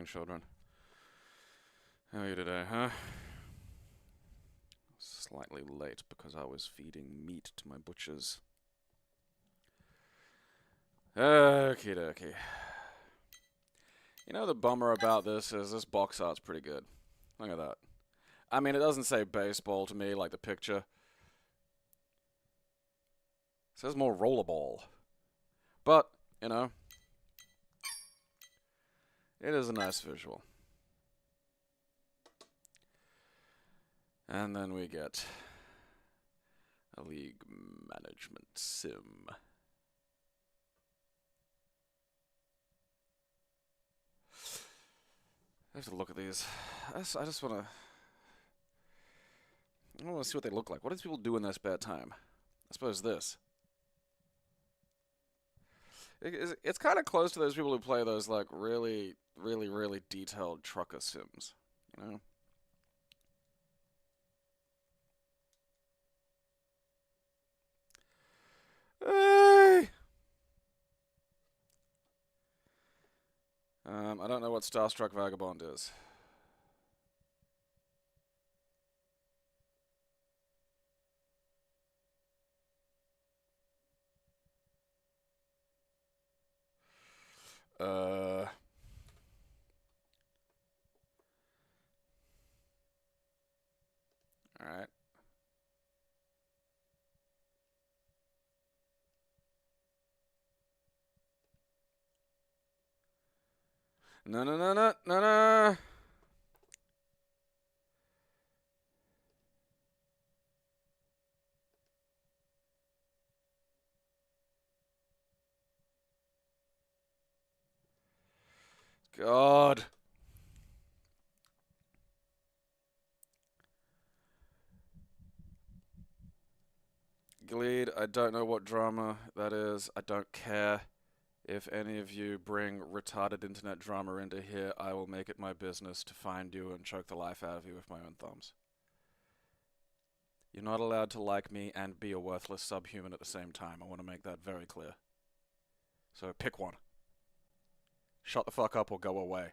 children? How are you today, huh? Slightly late because I was feeding meat to my butchers. Okie dokie. You know the bummer about this is this box art's pretty good. Look at that. I mean, it doesn't say baseball to me like the picture. It says more rollerball. But, you know, it is a nice visual. And then we get a league management sim. I have to look at these. I just want to see what they look like. What do people do in their spare time? I suppose this. It's kind of close to those people who play those like really detailed trucker sims, you know? Hey! I don't know what Starstruck Vagabond is. Alright. No. God. Gleed, I don't know what drama that is. I don't care. If any of you bring retarded internet drama into here, I will make it my business to find you and choke the life out of you with my own thumbs. You're not allowed to like me and be a worthless subhuman at the same time. I want to make that very clear. So pick one. Shut the fuck up or go away.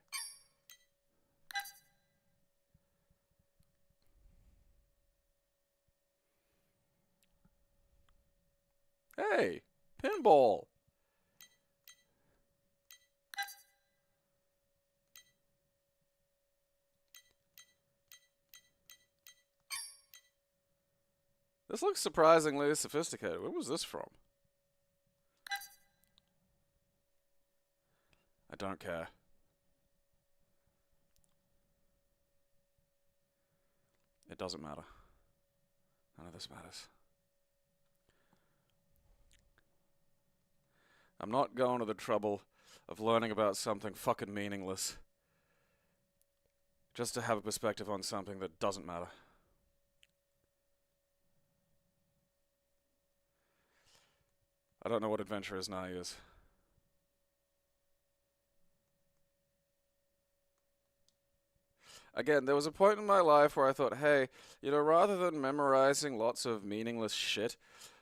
Hey! Pinball! This looks surprisingly sophisticated. Where was this from? I don't care. It doesn't matter. None of this matters. I'm not going to the trouble of learning about something fucking meaningless just to have a perspective on something that doesn't matter. I don't know what adventure is now is. Again, there was a point in my life where I thought, hey, you know, rather than memorizing lots of meaningless shit,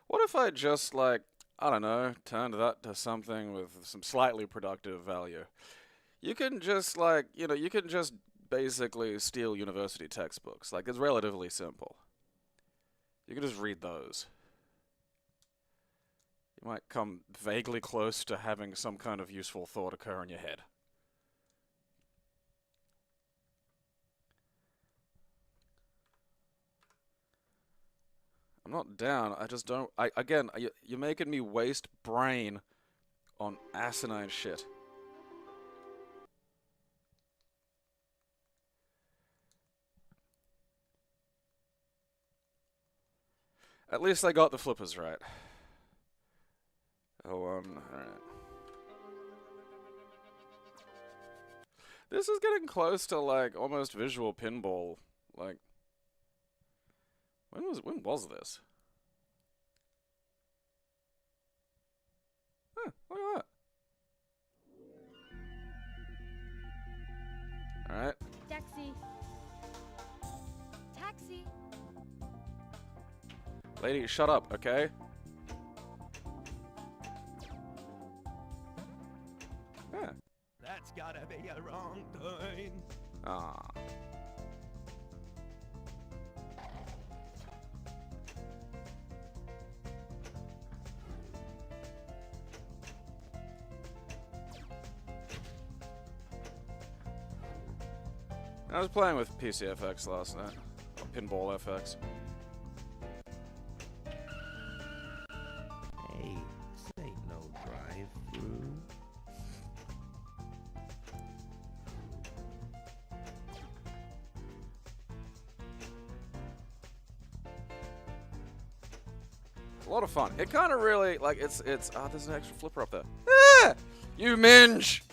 what if I just, like, I don't know, turned that to something with some slightly productive value? You can just, like, you know, you can just basically steal university textbooks. Like, it's relatively simple. You can just read those. You might come vaguely close to having some kind of useful thought occur in your head. I'm not down, I just don't... Again, you're making me waste brain on asinine shit. At least I got the flippers right. Alright. This is getting close to, like, almost visual pinball. Like, when was this? Huh, look at that. Alright. Taxi. Taxi. Lady, shut up, okay? That's gotta be a wrong turn. Ah. I was playing with PCFX last night. Or Pinball FX. Hey, this ain't no drive-through. A lot of fun. It kind of really, like, it's, ah, there's an extra flipper up there. Ah! You minge!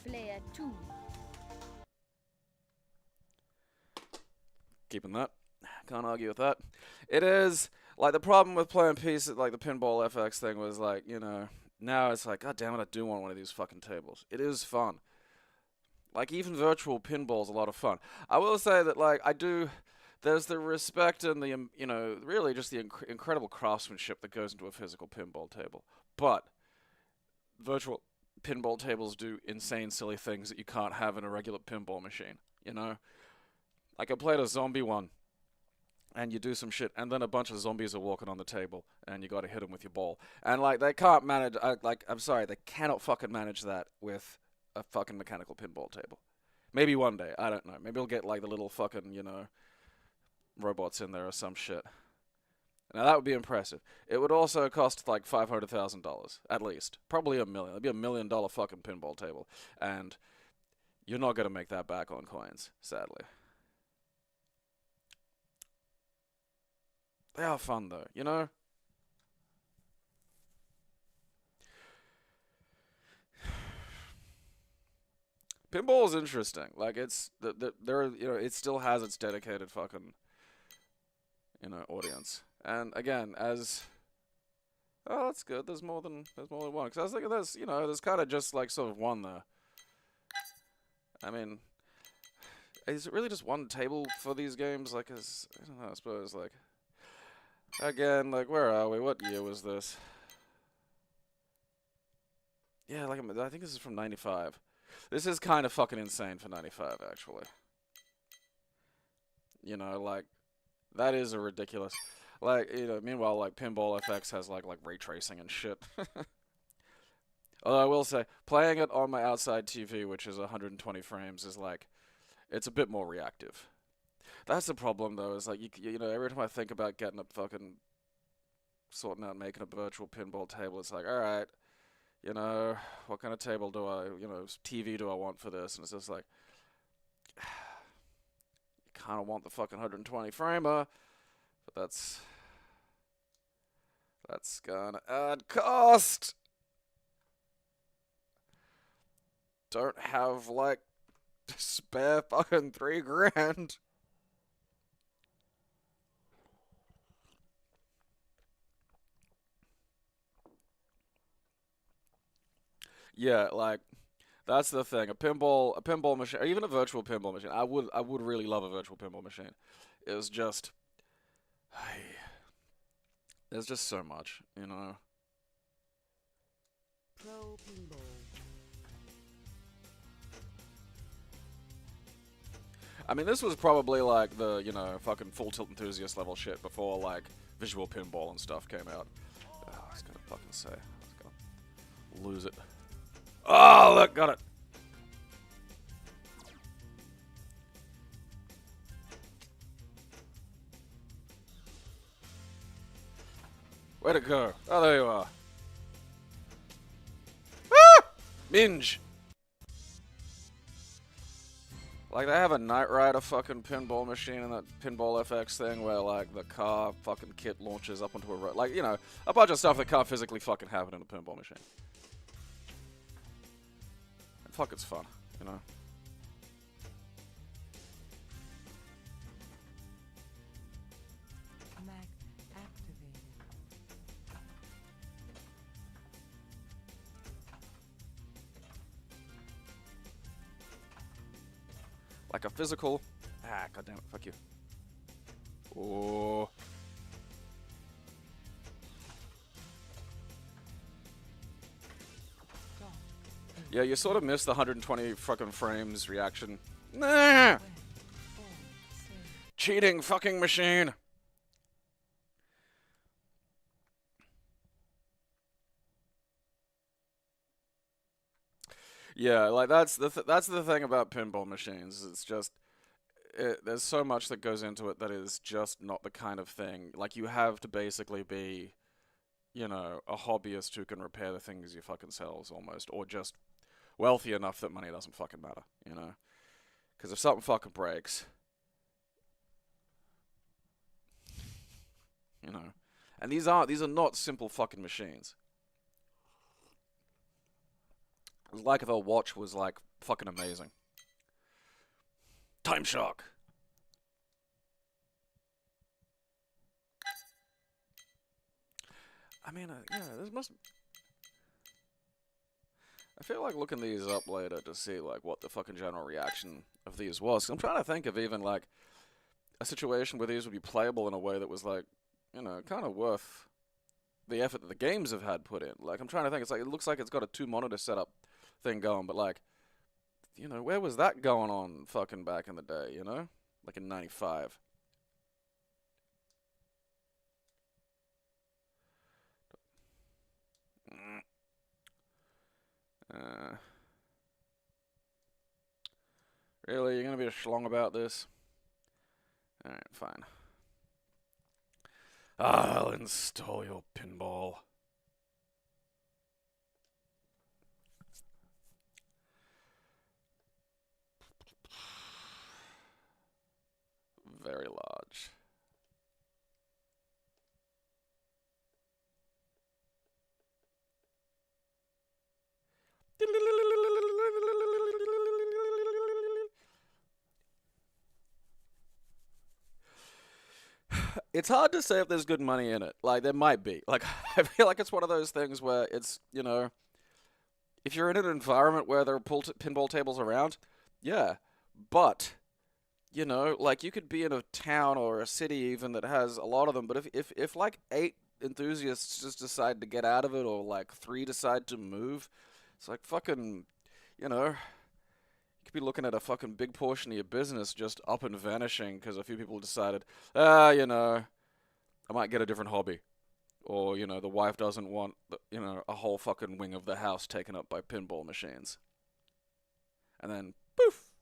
Player 2. Keeping that. Can't argue with that. It is, like, the problem with playing pieces, like, the Pinball FX thing was, like, you know, now it's like, god damn it, I do want one of these fucking tables. It is fun. Like, even virtual pinball's a lot of fun. I will say that, like, there's the respect and the, you know, really just the incredible craftsmanship that goes into a physical pinball table. But virtual pinball tables do insane, silly things that you can't have in a regular pinball machine, you know? Like, I played a zombie one, and you do some shit, and then a bunch of zombies are walking on the table, and you gotta hit them with your ball. And, like, they can't manage, I'm sorry, they cannot fucking manage that with a fucking mechanical pinball table. Maybe one day, I don't know. Maybe we'll get, like, the little fucking, you know, robots in there or some shit. Now, that would be impressive. It would also cost, like, $500,000, at least. Probably $1 million. It'd be $1 million fucking pinball table. And you're not gonna make that back on coins, sadly. They are fun, though, you know? Pinball is interesting. Like, it's, there, you know, it still has its dedicated fucking, you know, audience. And again, as, oh, that's good. There's more than one. Because I was thinking there's, you know, there's kind of just like sort of one there. I mean, is it really just one table for these games? Like, I don't know, I suppose, like, again, like, where are we? What year was this? Yeah, like, I think this is from 95. This is kind of fucking insane for 95, actually. You know, like, that is a ridiculous... Like, you know, meanwhile, like, Pinball FX has, like ray tracing and shit. Although I will say, playing it on my outside TV, which is 120 frames, is, like, it's a bit more reactive. That's the problem, though, is, like, you know, every time I think about getting a fucking... sorting out making a virtual pinball table, it's like, alright, you know, what kind of table do I, you know, TV do I want for this? And it's just like, you kind of want the fucking 120 framer, but that's gonna add cost. Don't have, like, spare fucking $3,000. Yeah, like, that's the thing. A pinball machine, or even a virtual pinball machine. I would really love a virtual pinball machine. It's just, there's just so much, you know. Pro pinball. I mean, this was probably like the, you know, fucking full tilt enthusiast level shit before, like, visual pinball and stuff came out. Oh, I was gonna fucking say. I was gonna lose it. Oh, look, got it. Way to go. Oh, there you are. Ah! Minge. Like, they have a Knight Rider fucking pinball machine in that Pinball FX thing where, like, the car fucking kit launches up onto a road. Like, you know, a bunch of stuff that can't physically fucking happen in a pinball machine. And fuck, it's fun, you know? Mac activated. Like a physical... Ah, goddammit, fuck you. Oh... DOSBox Yeah, you sort of miss the 120 fucking frames reaction. Nah! Wet. All safe. Cheating fucking machine! Yeah, like that's the thing about pinball machines. It's just there's so much that goes into it that is just not the kind of thing. Like you have to basically be, you know, a hobbyist who can repair the things you fucking sells almost, or just wealthy enough that money doesn't fucking matter, you know? Because if something fucking breaks, you know, and these are not simple fucking machines. It's like if a watch was like fucking amazing. Time Shock. I mean, yeah, this must. I feel like looking these up later to see like what the fucking general reaction of these was. I'm trying to think of even like a situation where these would be playable in a way that was like, you know, kind of worth the effort that the games have had put in. Like I'm trying to think. It's like it looks like it's got a 2 monitor setup thing going, but like, you know, where was that going on fucking back in the day? You know, like in '95. Uh, really, you're gonna be a schlong about this? All right, fine. I'll install your pinball. Very large. It's hard to say if there's good money in it. Like, there might be. Like, I feel like it's one of those things where it's, you know, if you're in an environment where there are pinball tables around, yeah. But, you know, like, you could be in a town or a city even that has a lot of them, but if like 8 enthusiasts just decide to get out of it, or like 3 decide to move, it's like fucking, you know, you could be looking at a fucking big portion of your business just up and vanishing because a few people decided, you know, I might get a different hobby. Or, you know, the wife doesn't want, you know, a whole fucking wing of the house taken up by pinball machines. And then, poof!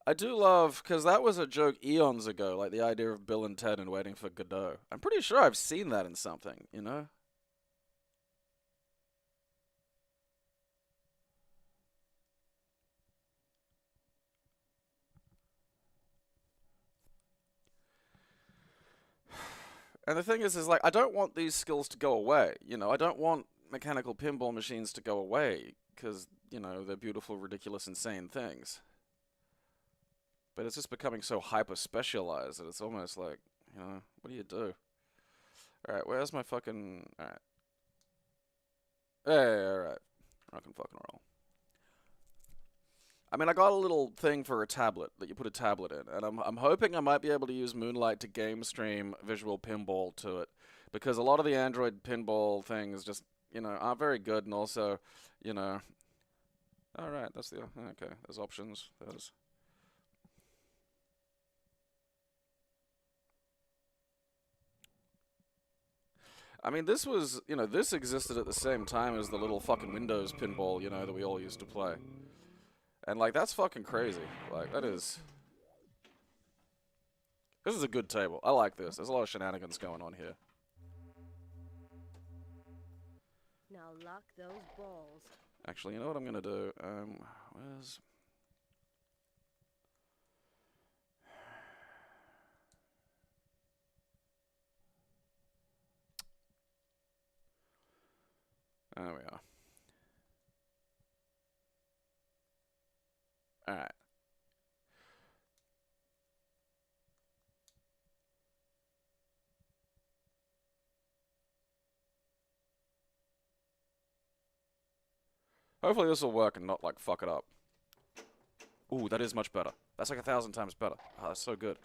I do love, because that was a joke eons ago, like the idea of Bill and Ted and Waiting for Godot. I'm pretty sure I've seen that in something, you know? And the thing is like, I don't want these skills to go away, you know? I don't want mechanical pinball machines to go away, because, you know, they're beautiful, ridiculous, insane things. But it's just becoming so hyper-specialized that it's almost like, you know, what do you do? Alright, where's my fucking... Alright. Hey, alright. I can fucking roll. I mean, I got a little thing for a tablet that you put a tablet in, and I'm hoping I might be able to use Moonlight to game stream visual pinball to it, because a lot of the Android pinball things just, you know, aren't very good, and also, you know... Alright, that's the... Okay, there's options. There's... I mean, this was, you know, this existed at the same time as the little fucking Windows pinball, you know, that we all used to play. And, like, that's fucking crazy. Like, that is... This is a good table. I like this. There's a lot of shenanigans going on here. Now lock those balls. Actually, you know what I'm gonna do? Where's... There we are. Alright. Hopefully this will work and not, like, fuck it up. Ooh, that is much better. That's like 1,000 times better. Oh, that's so good.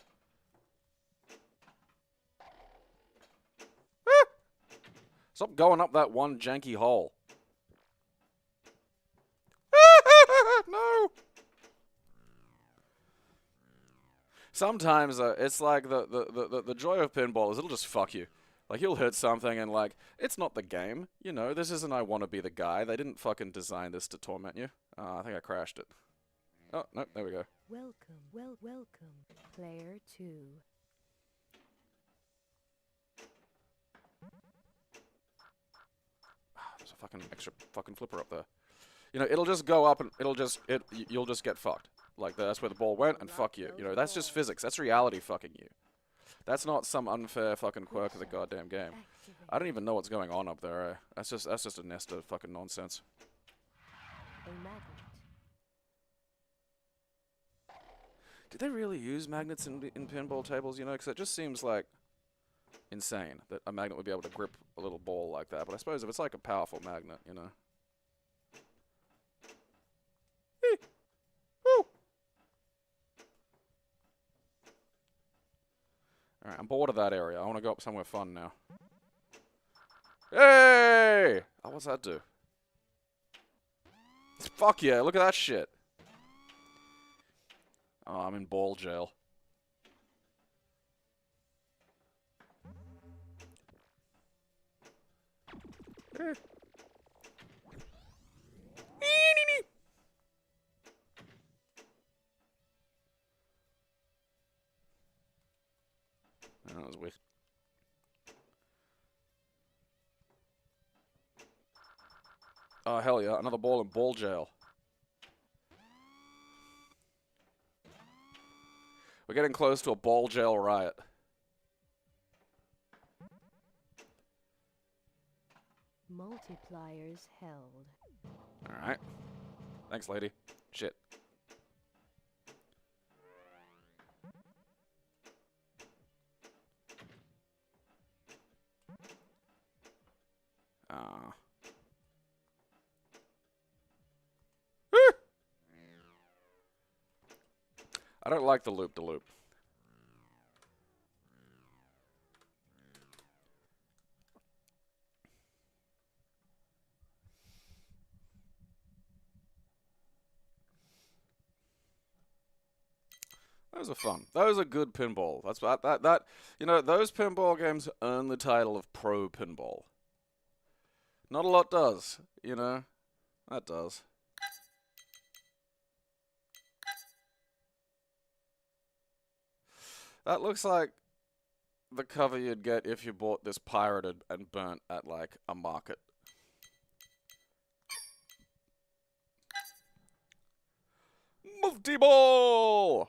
Stop going up that one janky hole. No! Sometimes it's like the joy of pinball is it'll just fuck you. Like, you'll hit something and, like, it's not the game. You know, this isn't I want to be the guy. They didn't fucking design this to torment you. I think I crashed it. Oh, no, there we go. Welcome, player 2. There's a fucking extra fucking flipper up there. You know, it'll just go up and you'll just get fucked. Like, that's where the ball went and fuck you. You know, that's just physics. That's reality fucking you. That's not some unfair fucking quirk of the goddamn game. I don't even know what's going on up there. That's just a nest of fucking nonsense. A magnet. Did they really use magnets in pinball tables, you know? Because it just seems like insane that a magnet would be able to grip a little ball like that. But I suppose if it's like a powerful magnet, you know. Woo! Alright, I'm bored of that area. I want to go up somewhere fun now. Hey! Oh, what's that do? Fuck yeah, look at that shit. Oh, I'm in ball jail. That was weird. Oh, hell yeah, another ball in ball jail. We're getting close to a ball jail riot. Multipliers held. Alright. Thanks, lady. Shit. I don't like the loop-de-loop. Those are fun. Those are good pinball. That's that you know, those pinball games earn the title of pro pinball. Not a lot does, you know. That does. That looks like the cover you'd get if you bought this pirated and burnt at, like, a market. Multi-ball!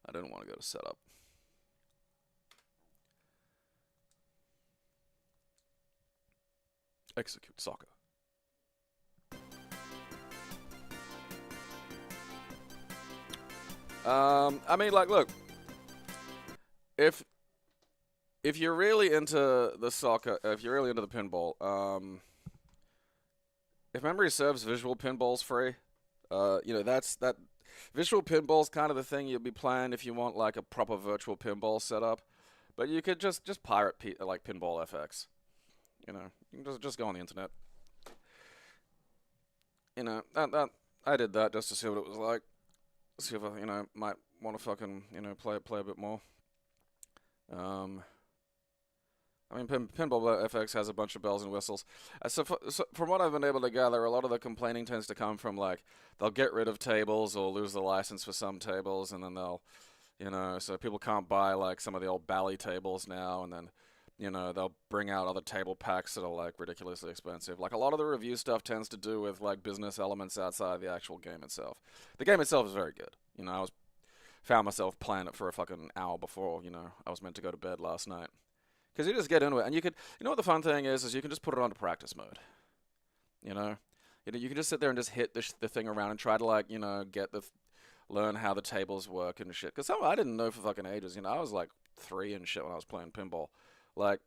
I didn't want to go to setup. Execute soccer. I mean, like, look. If you're really into the soccer, if you're really into the pinball, if memory serves, visual pinball's free. You know, that visual pinball's kind of the thing you'll be playing if you want like a proper virtual pinball setup. But you could just pirate like Pinball FX. You know, you can just go on the internet. You know, I did that just to see what it was like. See if I, you know, might want to fucking, you know, play a bit more. I mean, Pinball FX has a bunch of bells and whistles. So from what I've been able to gather, a lot of the complaining tends to come from, like, they'll get rid of tables or lose the license for some tables, and then they'll, you know, so people can't buy, like, some of the old Bally tables now, and then, you know, they'll bring out other table packs that are, like, ridiculously expensive. Like, a lot of the review stuff tends to do with, like, business elements outside the actual game itself. The game itself is very good. You know, found myself playing it for a fucking hour before, you know, I was meant to go to bed last night. Because you just get into it, and you know what the fun thing is you can just put it onto practice mode. You know, you can just sit there and just hit the thing around and try to, like, you know, learn how the tables work and shit. Because I didn't know for fucking ages. You know, I was like 3 and shit when I was playing pinball. Like,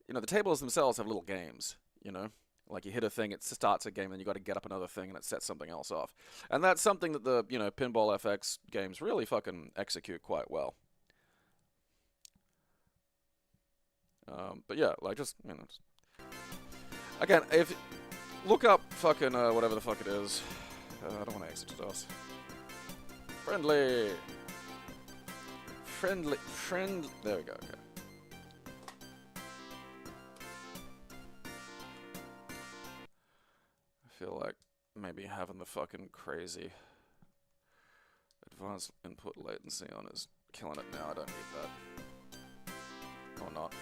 you know, the tables themselves have little games. You know, Like you hit a thing, it starts a game, and you got to get up another thing, and it sets something else off. And that's something that the Pinball FX games really fucking execute quite well. But yeah, like just again, if look up fucking whatever the fuck it is. I don't want to exit to DOS. Friendly. There we go. Okay. I feel like maybe having the fucking crazy advanced input latency on is killing it now. I don't need that. Or not.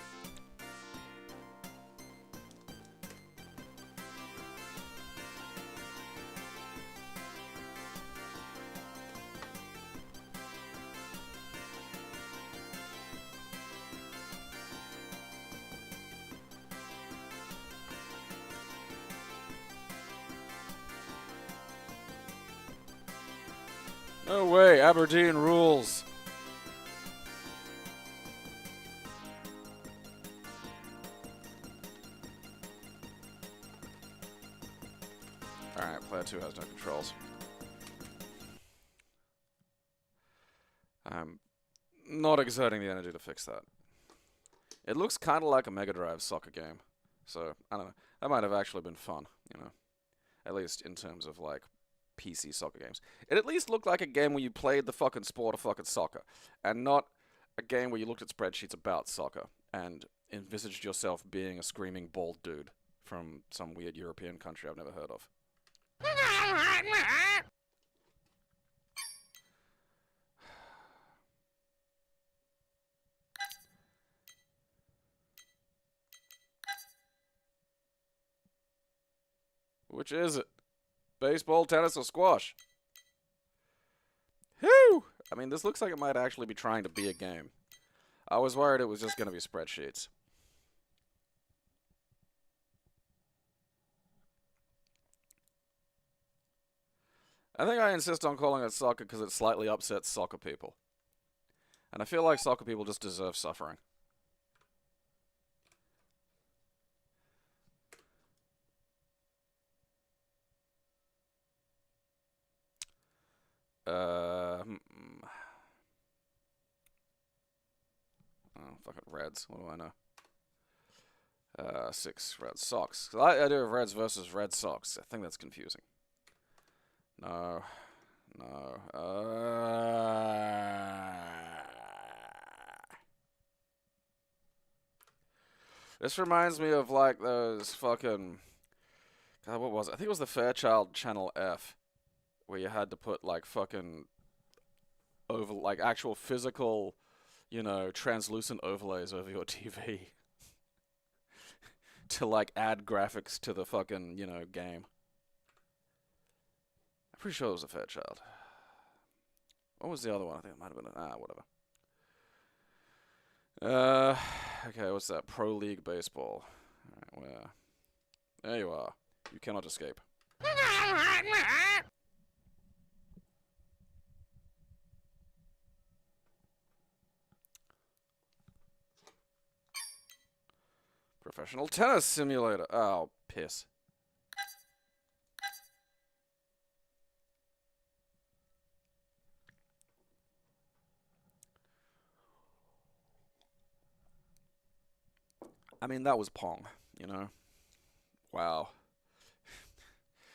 No way, Aberdeen rules. Alright, player 2 has no controls. I'm not exerting the energy to fix that. It looks kind of like a Mega Drive soccer game. So, I don't know. That might have actually been fun, At least in terms of, like, PC soccer games. It at least looked like a game where you played the fucking sport of fucking soccer, and not a game where you looked at spreadsheets about soccer and envisaged yourself being a screaming bald dude from some weird European country I've never heard of. Which is it? Baseball, tennis, or squash? Whew! I mean, this looks like it might actually be trying to be a game. I was worried it was just going to be spreadsheets. I think I insist on calling it soccer because it slightly upsets soccer people. And I feel like soccer people just deserve suffering. Oh, fucking Reds. What do I know? 6 Red Sox. The idea of Reds versus Red Sox. I think that's confusing. No. No. This reminds me of, like, those fucking... God, what was it? I think it was the Fairchild Channel F, where you had to put, like, fucking... like, actual physical, translucent overlays over your TV. To, like, add graphics to the fucking, game. I'm pretty sure it was a Fairchild. What was the other one? I think it might have been whatever. Okay, what's that? Pro League Baseball. Alright, where? There you are. You cannot escape. Professional tennis simulator. Oh, piss. I mean, that was Pong, Wow.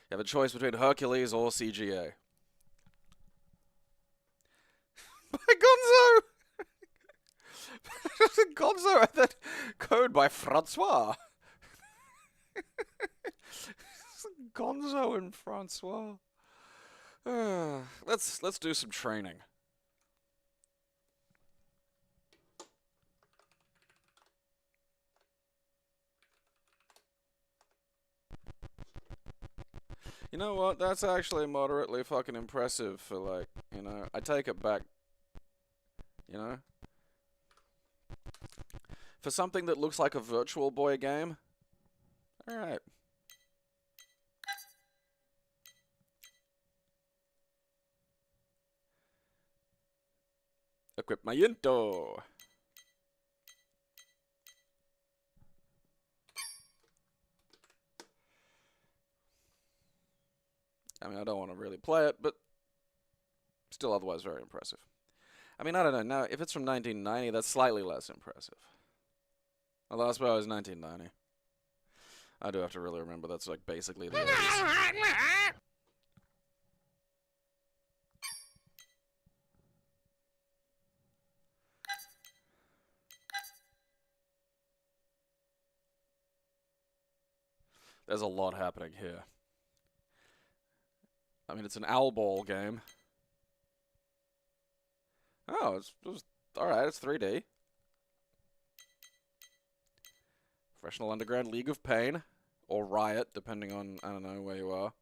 You have a choice between Hercules or CGA. By Gonzo! Gonzo and that code by Francois. Gonzo and Francois. Let's do some training. You know what? That's actually moderately fucking impressive for, like, I take it back. For something that looks like a Virtual Boy game. Alright. Equipamiento. I mean, I don't want to really play it, but still otherwise very impressive. I mean, I don't know. Now, if it's from 1990, that's slightly less impressive. Although I suppose 1990. I do have to really remember that's like basically the 80s. There's a lot happening here. I mean, it's an owl ball game. Oh, it's alright, it's 3D. Professional Underground League of Pain. Or Riot, depending on, I don't know, where you are.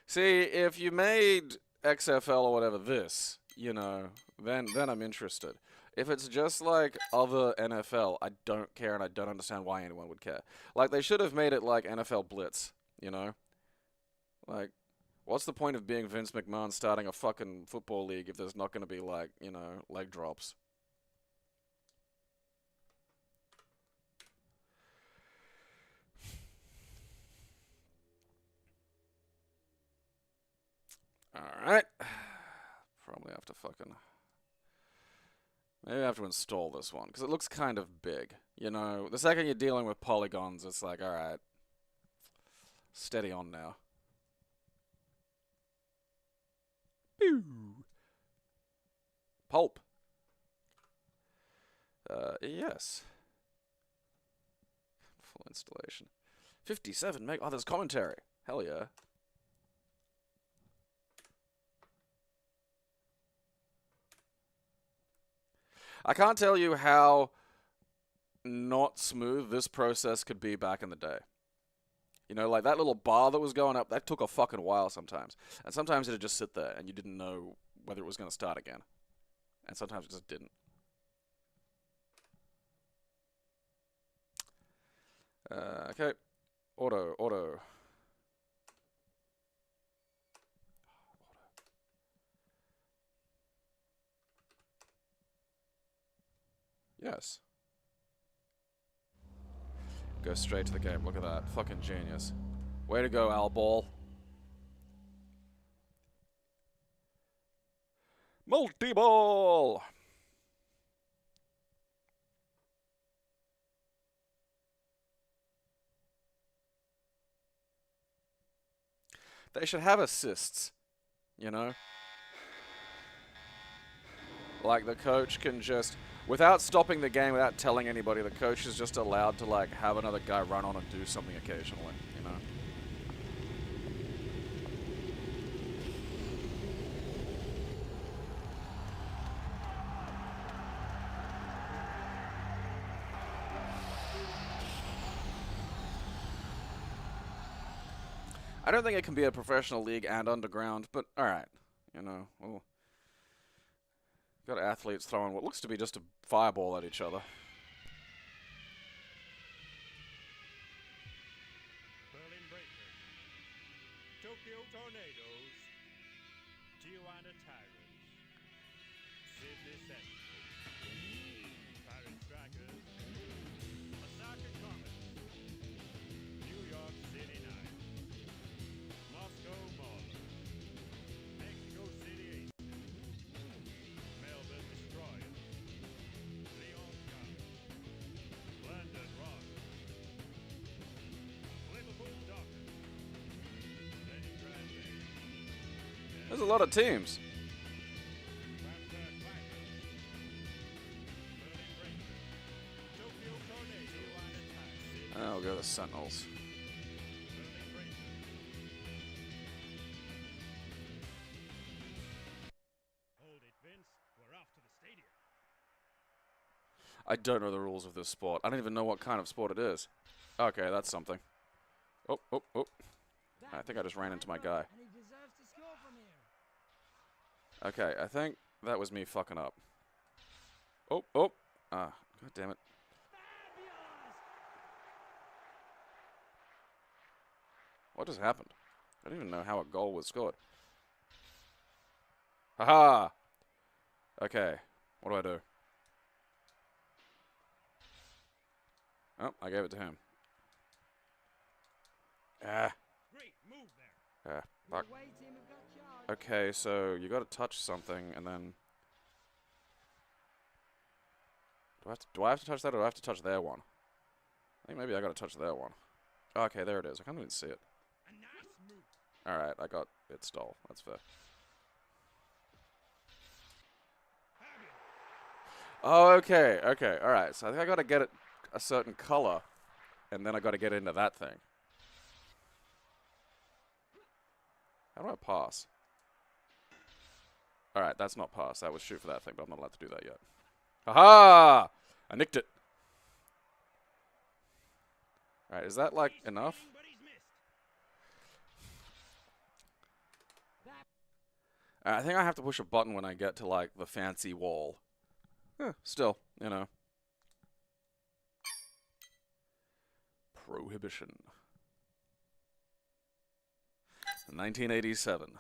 See, if you made XFL or whatever this, you know, then I'm interested. If it's just like other NFL, I don't care and I don't understand why anyone would care. Like, they should have made it like NFL Blitz, you know? Like, what's the point of being Vince McMahon starting a fucking football league if there's not going to be, like, you know, leg drops? Alright. Probably have to fucking... Maybe I have to install this one, because it looks kind of big. You know, the second you're dealing with polygons, it's like, alright. Steady on now. Pew! Pulp. Yes. Full installation. 57 meg. Oh, there's commentary. Hell yeah. I can't tell you how not smooth this process could be back in the day. You know, like that little bar that was going up, that took a fucking while sometimes. And sometimes it'd just sit there and you didn't know whether it was going to start again. And sometimes it just didn't. Okay. Auto. Yes. Go straight to the game. Look at that. Fucking genius. Way to go, Al Ball. Multi-ball! They should have assists, you know? Like, the coach can just, without stopping the game, without telling anybody, the coach is just allowed to, like, have another guy run on and do something occasionally, you know? I don't think it can be a professional league and underground, but alright, you know, we'll got athletes throwing what looks to be just a fireball at each other. Berlin Breakers, Tokyo Tornadoes, Tijuana Tyrants, Sydney Sentinels, Pirate Strikers, Osaka Comets, New York City Knights, Moscow Maulers, Mexico City Aces, Melbourne Destroyers, Leon Guards, London Rockets, Liverpool Dockers, Leningrad Bears, There's a lot of teams. Frankfurt Fighters, Berlin Breakers, Tokyo Tornadoes, I'll go to Sentinels. Berlin Breakers. Hold it, Vince. We're off to the stadium. I don't know the rules of this sport. I don't even know what kind of sport it is. Okay, that's something. Oh. I think I just ran into my guy. And he deserves to score from here. Okay, I think that was me fucking up. Oh. Ah, god damn it. What just happened? I don't even know how a goal was scored. Haha! Okay, what do I do? Oh, I gave it to him. Ah. Great move there. Okay. The Fuck. away team have got charge. Okay, so you gotta touch something and then... Do I have to touch that or do I have to touch their one? I think maybe I gotta touch their one. Okay, there it is. I can't even see it. A nice move. Alright, I got it stole. That's fair. Oh, okay, okay, alright. So I think I gotta get it a certain color, and then I gotta get into that thing. How do I pass? Alright, that's not pass. That was shoot for that thing, but I'm not allowed to do that yet. Aha! I nicked it. Alright, is that, like, enough? But he's missed. I think I have to push a button when I get to, like, the fancy wall. Still, you know. Prohibition. 1987.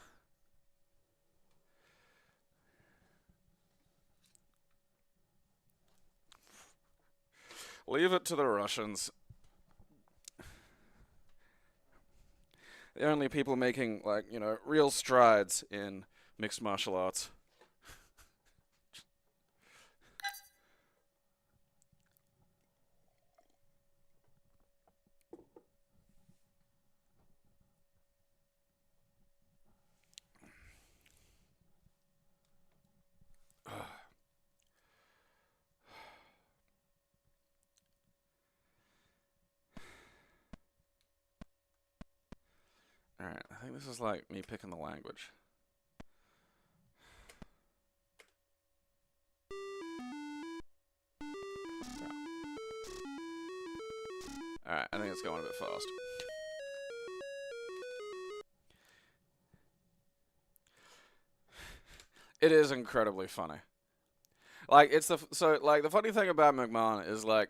Leave it to the Russians. The only people making, like, you know, real strides in mixed martial arts. Alright, I think this is like me picking the language. Alright, I think it's going a bit fast. It is incredibly funny. Like, it's the the funny thing about McMahon is, like,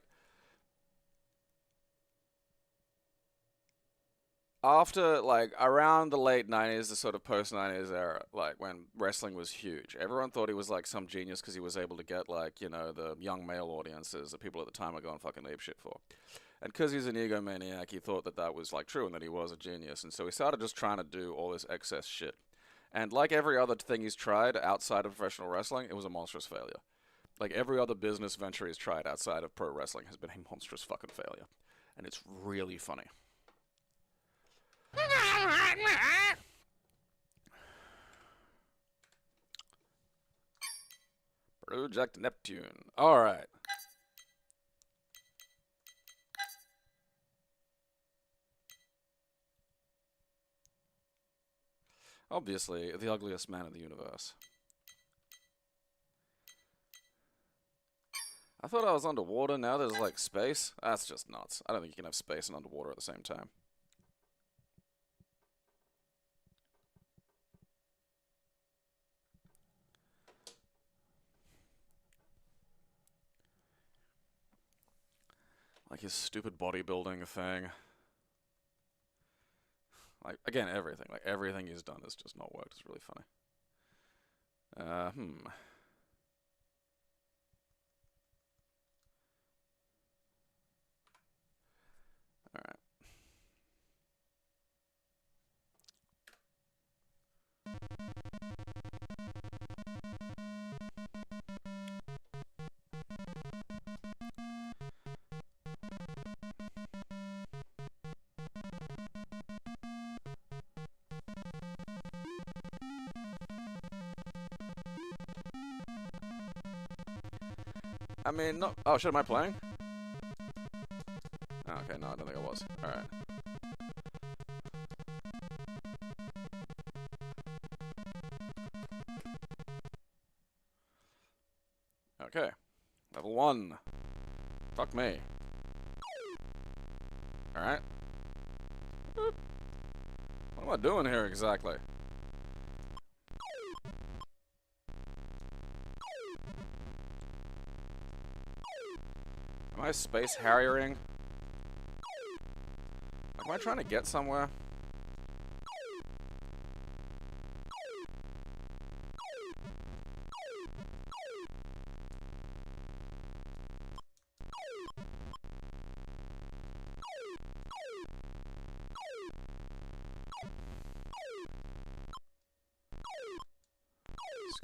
after, like, around the late 90s, the sort of post-90s era, like, when wrestling was huge, everyone thought he was, like, some genius because he was able to get, like, you know, the young male audiences that people at the time were going fucking apeshit for. And because he's an egomaniac, he thought that that was, like, true and that he was a genius. And so he started just trying to do all this excess shit. And like every other thing he's tried outside of professional wrestling, it was a monstrous failure. Like, every other business venture he's tried outside of pro wrestling has been a monstrous fucking failure. And it's really funny. Project Neptune. Alright. Obviously, the ugliest man in the universe. I thought I was underwater, now there's, like, space? That's just nuts. I don't think you can have space and underwater at the same time. Like his stupid bodybuilding thing. Like, again, everything. Like, everything he's done has just not worked. It's really funny. Alright. I mean, no. Oh, shit, am I playing? Oh, okay, no, I don't think I was. Alright. Okay. Level 1. Fuck me. Alright. What am I doing here exactly? Am I space harriering? Am I trying to get somewhere?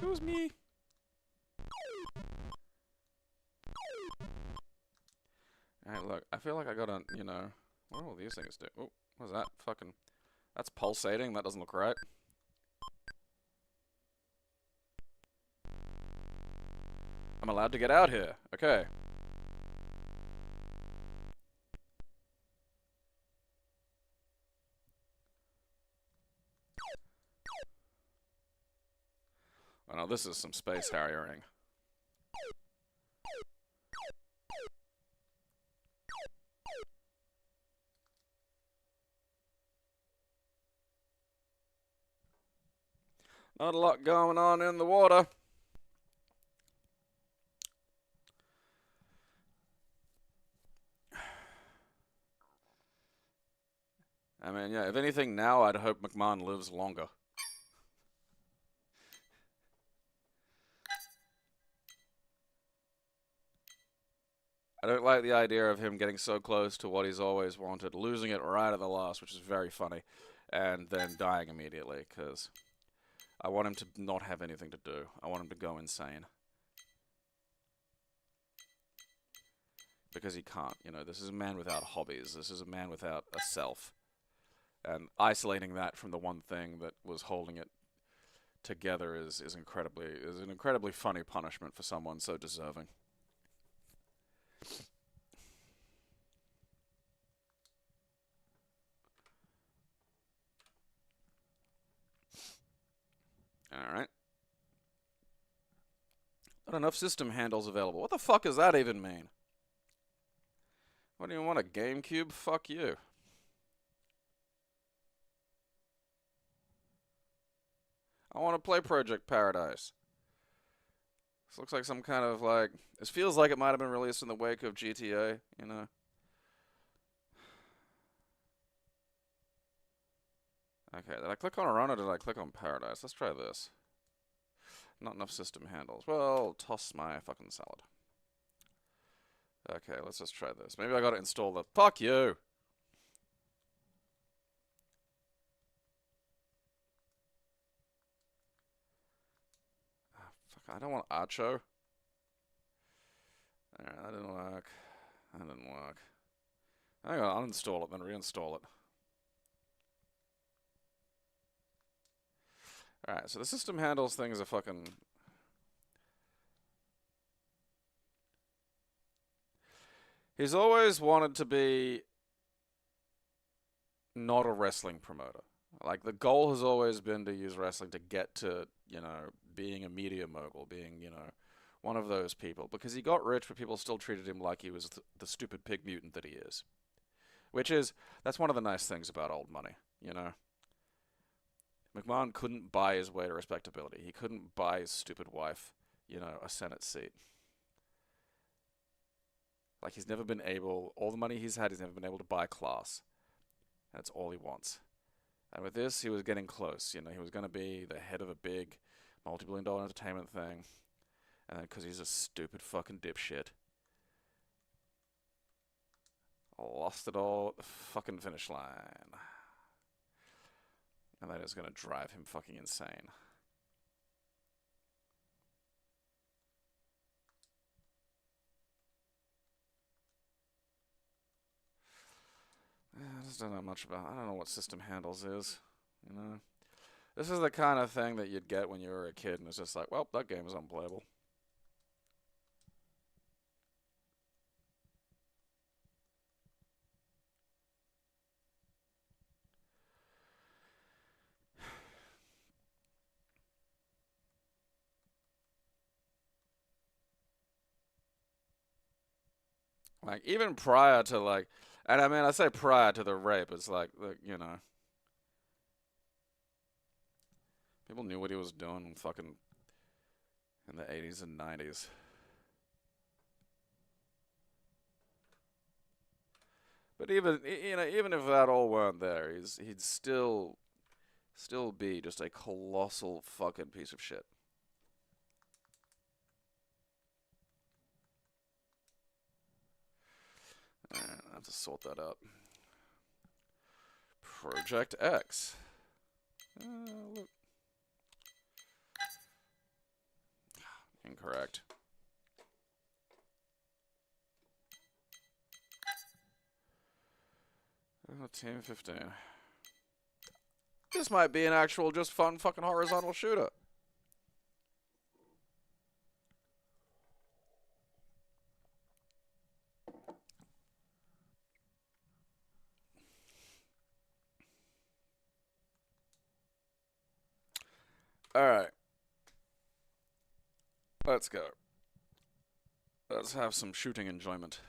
Excuse me. Alright, look, I feel like I gotta, you know, what do all these things do? Oh, what's that? Fucking, that's pulsating, that doesn't look right. I'm allowed to get out here, okay. Oh no, this is some space harrying. Not a lot going on in the water. I mean, yeah, if anything now, I'd hope McMahon lives longer. I don't like the idea of him getting so close to what he's always wanted, losing it right at the last, which is very funny, and then dying immediately, because I want him to not have anything to do. I want him to go insane. Because he can't, you know, this is a man without hobbies, this is a man without a self. And isolating that from the one thing that was holding it together is an incredibly funny punishment for someone so deserving. Alright. Not enough system handles available. What the fuck does that even mean? What do you want, a GameCube? Fuck you. I want to play Project Paradise. This looks like some kind of, like... This feels like it might have been released in the wake of GTA, you know? Okay, did I click on Run or did I click on Paradise? Let's try this. Not enough system handles. Well, toss my fucking salad. Okay, let's just try this. Maybe I gotta install the... Fuck you! Oh, fuck, I don't want Archo. Alright, that didn't work. That didn't work. Hang on, uninstall it, then reinstall it. Alright, so the system handles thing is a fucking... He's always wanted to be not a wrestling promoter. Like, the goal has always been to use wrestling to get to, you know, being a media mogul, being, you know, one of those people. Because he got rich, but people still treated him like he was the stupid pig mutant that he is. Which is, that's one of the nice things about old money, you know? McMahon couldn't buy his way to respectability. He couldn't buy his stupid wife, you know, a Senate seat. Like, he's never been able, all the money he's had, he's never been able to buy class. That's all he wants. And with this, he was getting close, you know, he was going to be the head of a big, multi-billion-dollar entertainment thing. And then, because he's a stupid fucking dipshit, lost it all at the fucking finish line. And that is going to drive him fucking insane. I just don't know much about... I don't know what system handles is, you know? This is the kind of thing that you'd get when you were a kid, and it's just like, well, that game is unplayable. Like, even prior to, like... And I mean, I say prior to the rape, it's like, you know... People knew what he was doing fucking in the 80s and 90s. But even, you know, even if that all weren't there, he'd still be just a colossal fucking piece of shit. Alright, I have to sort that out. Project X. Look. incorrect. Team 15. This might be an actual just fun fucking horizontal shooter. Alright. Let's go. Let's have some shooting enjoyment.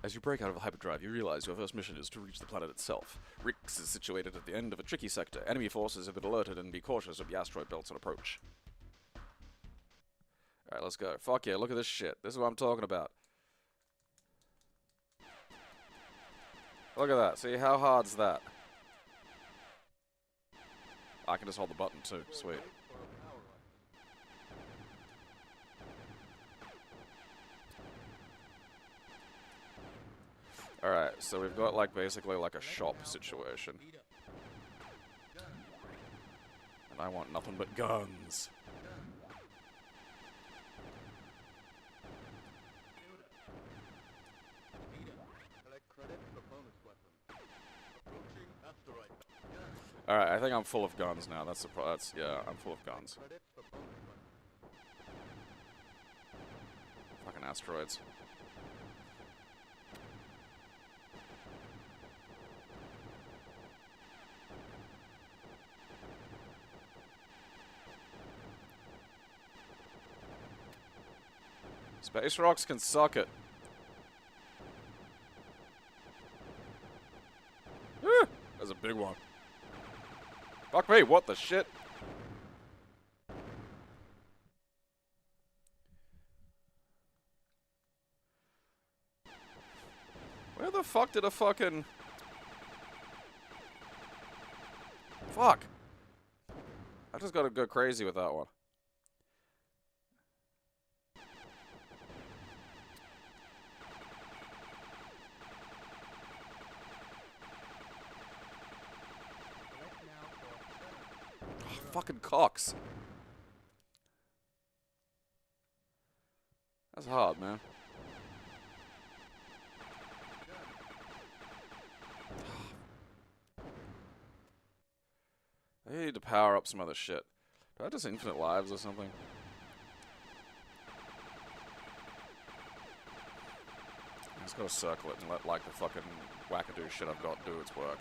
As you break out of the hyperdrive, you realize your first mission is to reach the planet itself. Rix is situated at the end of a tricky sector. Enemy forces have been alerted, and be cautious of the asteroid belts on approach. Alright, let's go. Fuck yeah, look at this shit. This is what I'm talking about. Look at that. See, how hard's that? I can just hold the button too. Sweet. Alright, so we've got like basically like a shop situation. And I want nothing but guns. Alright, I think I'm full of guns now. That's the yeah, I'm full of guns. Fucking asteroids. Space rocks can suck it. That's a big one. Fuck me, what the shit? Where the fuck did a fucking... Fuck. I just gotta go crazy with that one. Fucking cocks. That's hard, man. I need to power up some other shit. Do I have just infinite lives or something? I just gotta circle it and let like the fucking wackadoo shit I've got do its work.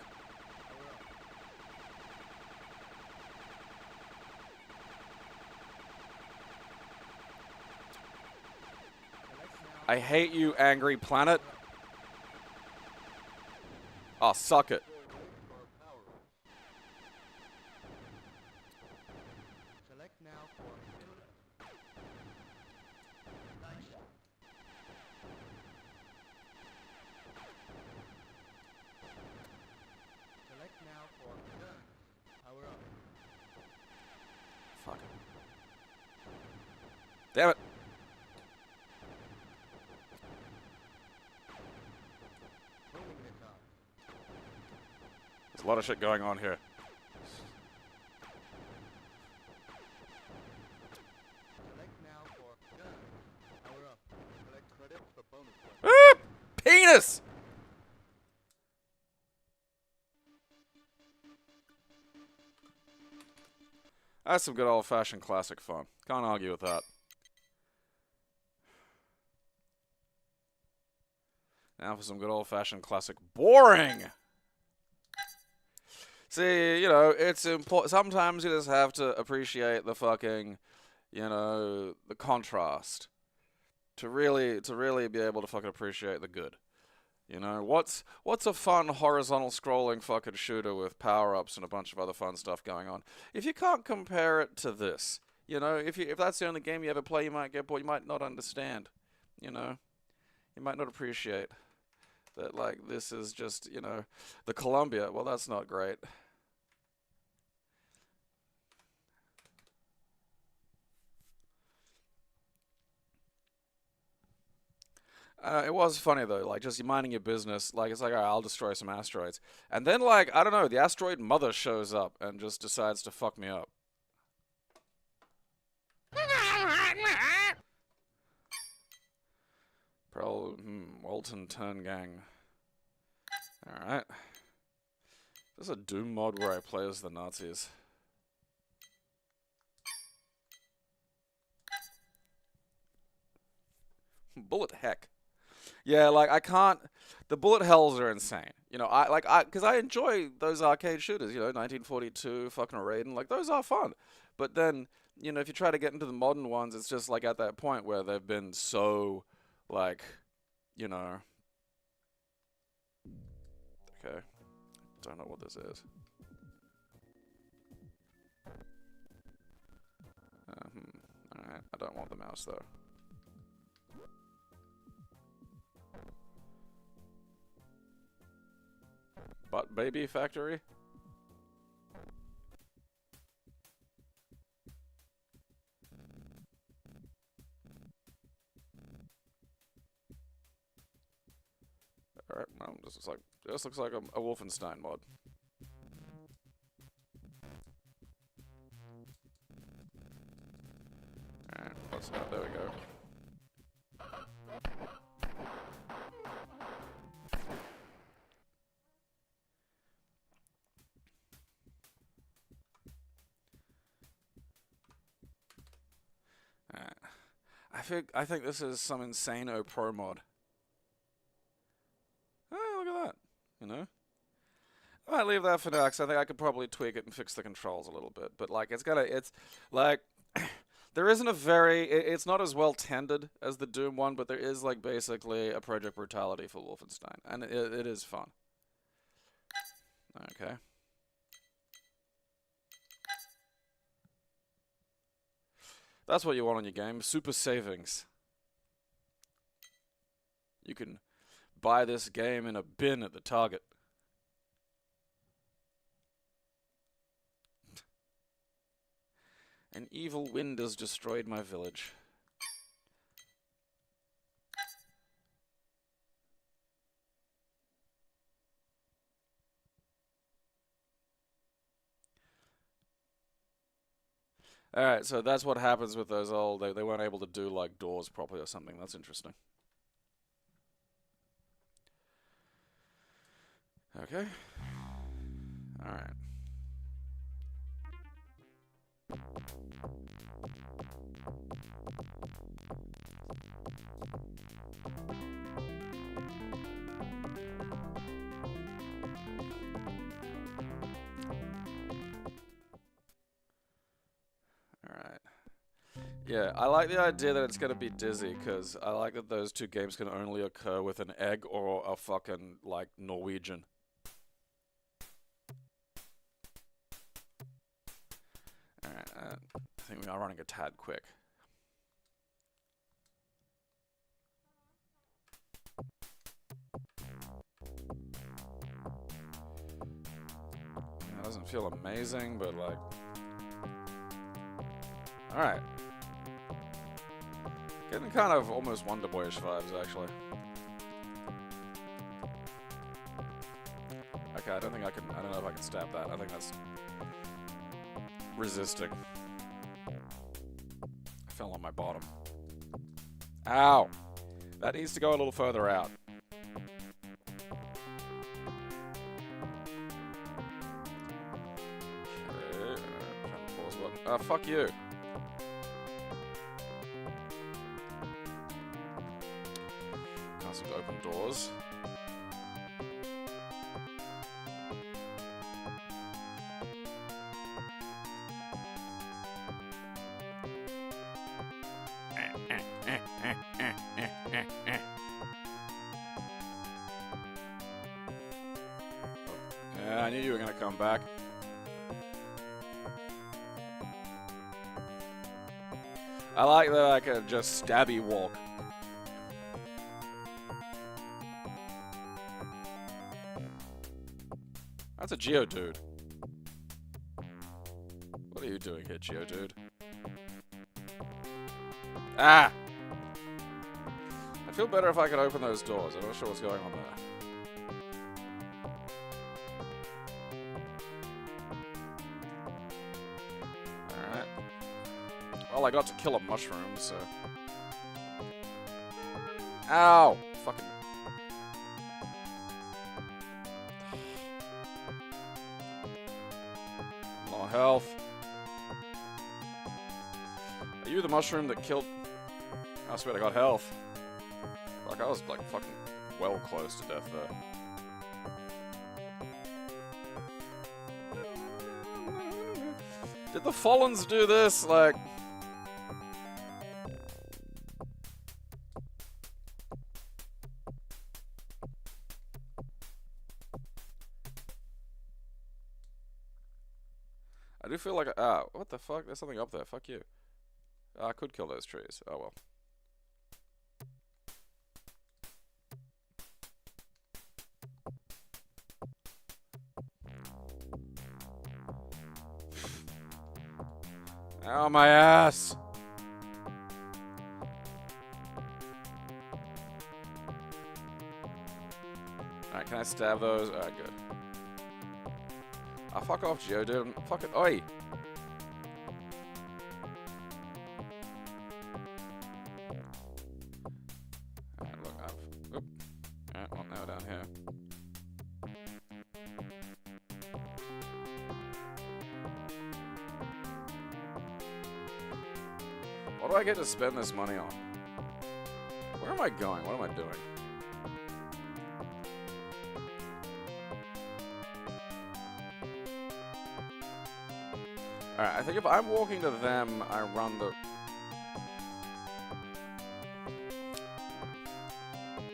I hate you, angry planet. Oh, suck it. Select now for Select now for power up. Fuck. Damn it. There's a lot of shit going on here. Select now for power up. Select credit for bonus. Ah! Penis! That's some good old-fashioned classic fun. Can't argue with that. Now for some good old-fashioned classic boring! See, you know, it's important. Sometimes you just have to appreciate the fucking, you know, the contrast. To really be able to fucking appreciate the good. You know, what's a fun horizontal scrolling fucking shooter with power-ups and a bunch of other fun stuff going on? If you can't compare it to this, you know, if that's the only game you ever play, you might get bored, you might not understand, you know. You might not appreciate That, like, this is just, you know, the Columbia. Well, that's not great. It was funny though, like just you minding your business, like it's like, alright, I'll destroy some asteroids. And then like, I don't know, the asteroid mother shows up and just decides to fuck me up. Walton Turn Gang. Alright. There's a Doom mod where I play as the Nazis. Bullet heck. Yeah, like I can't. The bullet hells are insane. You know, because I enjoy those arcade shooters. You know, 1942, fucking Raiden, like those are fun. But then, you know, if you try to get into the modern ones, it's just like at that point where they've been so, like, you know. Okay, don't know what this is. Alright, I don't want the mouse though. Butt Baby Factory? Alright, well, this looks like a Wolfenstein mod. Alright, there we go. I think this is some insane pro mod. Oh, look at that. You know? I might leave that for now, because I think I could probably tweak it and fix the controls a little bit. But, like, it's like, there isn't a it's not as well tended as the Doom one, but there is, like, basically a Project Brutality for Wolfenstein. And it is fun. Okay. That's what you want on your game. Super savings. You can buy this game in a bin at the Target. An evil wind has destroyed my village. Alright, so that's what happens with those old... They weren't able to do, like, doors properly or something. That's interesting. Okay. Alright. Yeah, I like the idea that it's going to be dizzy, because I like that those two games can only occur with an egg or a fucking, like, Norwegian. Alright, I think we are running a tad quick. It doesn't feel amazing, but, like... Alright. Getting kind of almost Wonder Boyish vibes, actually. Okay, I don't know if I can stab that. I think that's resisting. I fell on my bottom. Ow! That needs to go a little further out. Okay, pause button. Fuck you. To open doors. Yeah, I knew you were gonna come back. I like that I can just stabby walk. That's a Geodude. What are you doing here, Geodude? Ah! I'd feel better if I could open those doors. I'm not sure what's going on there. Alright. Well, I got to kill a mushroom, so... Ow! Fucking... Low health. Are you the mushroom that killed... I swear I got health. Like, I was, like, fucking well close to death there. Did the Fallens do this? Like... I do feel like... Ah, what the fuck? There's something up there. Fuck you. I could kill those trees. Oh well. Ow, my ass! Alright, can I stab those? Alright, good. Ah, fuck off, Geodude. Fuck it. Oi! Alright, look, I've... Oop. Alright, well, now down here. What do I get to spend this money on? Where am I going? What am I doing? Alright, I think if I'm walking to them, I run the...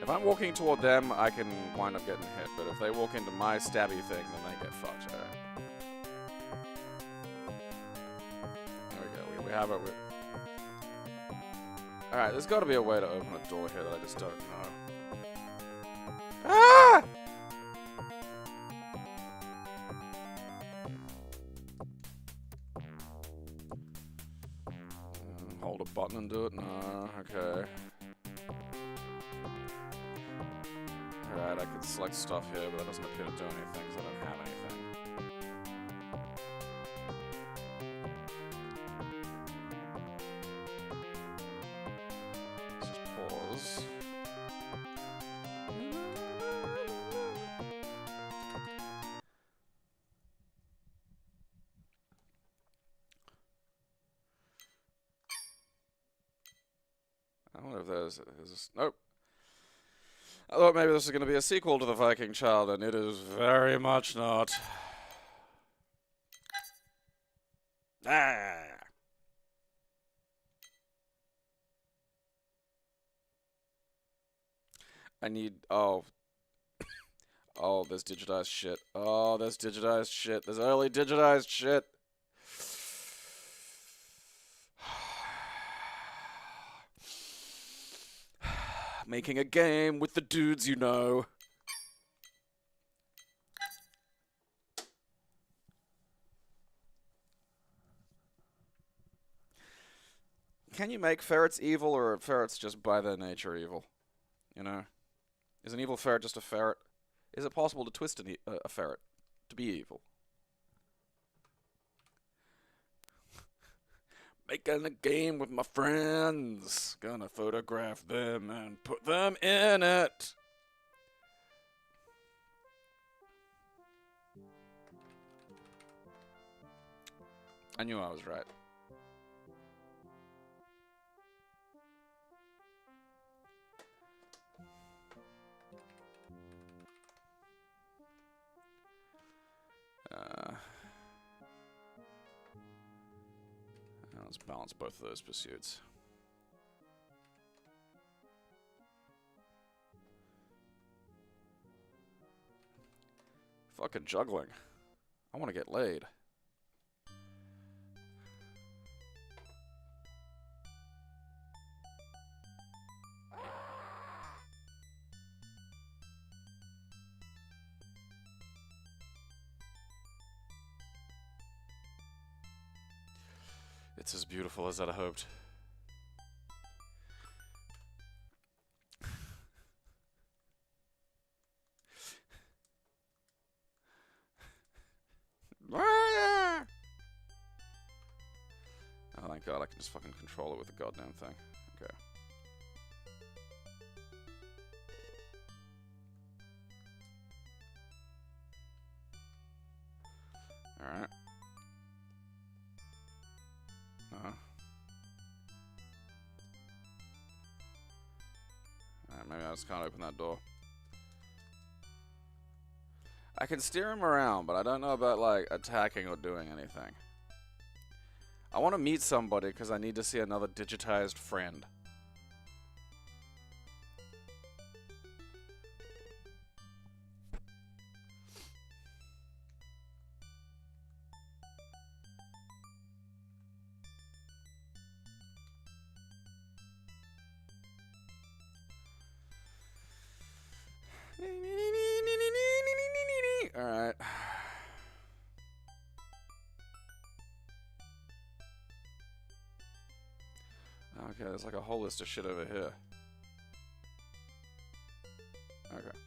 If I'm walking toward them, I can wind up getting hit, but if they walk into my stabby thing, then they get fucked. Alright. There we go. We have it. Alright, there's got to be a way to open a door here that I just don't know. Ah! Hold a button and do it? No, okay. Alright, I can select stuff here, but that doesn't appear to do anything, because I don't have anything. Let's just pause. I wonder if there's this... Nope. I thought maybe this was going to be a sequel to The Viking Child, and it is very much not. Ah! I need... Oh. Oh, there's digitized shit. Oh, there's digitized shit. There's early digitized shit. Making a game with the dudes you know. Can you make ferrets evil, or are ferrets just by their nature evil? You know? Is an evil ferret just a ferret? Is it possible to twist a ferret to be evil? Making a game with my friends. Gonna photograph them and put them in it. I knew I was right. Let's balance both of those pursuits. Fucking juggling. I want to get laid. it's as beautiful as I'd hoped. Oh, thank God, I can just fucking control it with the goddamn thing. Okay. Alright. Alright, maybe I just can't open that door. I can steer him around, but I don't know about, like, attacking or doing anything. I want to meet somebody because I need to see another digitized friend. Alright. Okay, there's like a whole list of shit over here. Okay.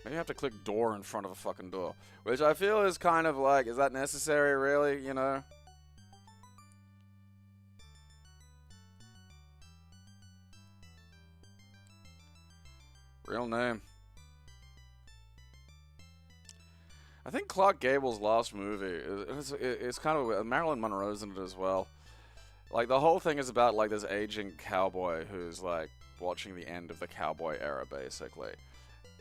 Maybe I have to click door in front of a fucking door. Which I feel is kind of like, is that necessary really, you know? Real name. I think Clark Gable's last movie is kind of... Marilyn Monroe's in it as well. Like, the whole thing is about, like, this aging cowboy who's, like, watching the end of the cowboy era, basically.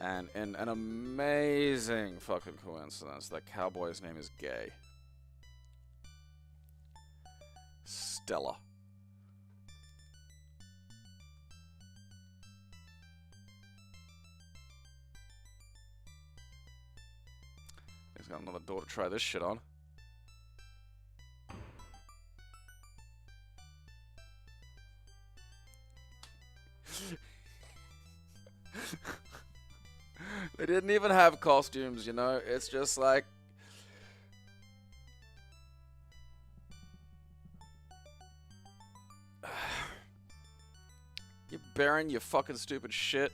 And in an amazing fucking coincidence, that cowboy's name is Gay. Stella. He's got another door to try this shit on. They didn't even have costumes, you know? It's just like... You Baron, you fucking stupid shit.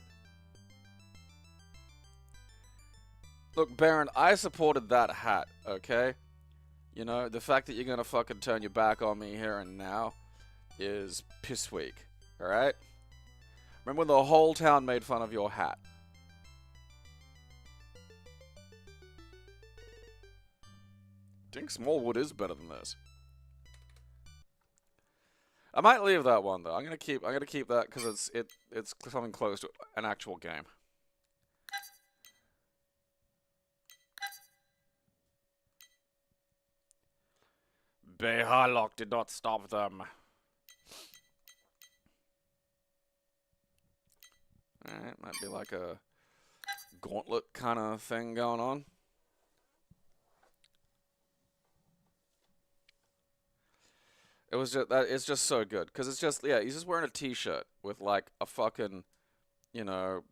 Look, Baron, I supported that hat, okay? You know, the fact that you're gonna fucking turn your back on me here and now is piss weak, alright? Remember when the whole town made fun of your hat? Dink Smallwood is better than this. I might leave that one though. I'm gonna keep that because it's something close to an actual game. Bay Harlock did not stop them. Alright, might be like a gauntlet kind of thing going on. It was just that it's just so good because it's just he's just wearing a t-shirt with like a fucking, you know,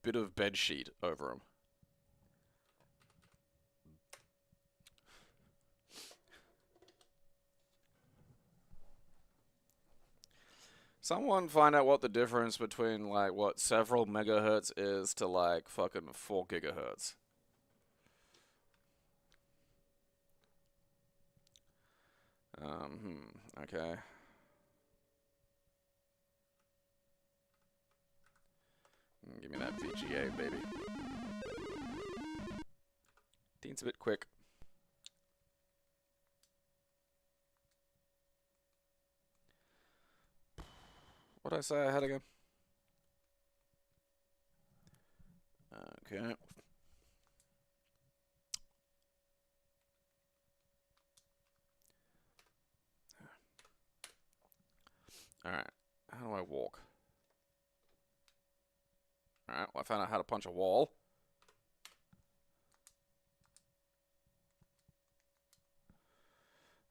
bit of bed sheet over him. Someone find out what the difference between like what several megahertz is to like fucking 4 gigahertz. Okay. Give me that VGA, baby. Dean's a bit quick. What did I say I had again? Okay. Alright. How do I walk? Alright, well I found out how to punch a wall.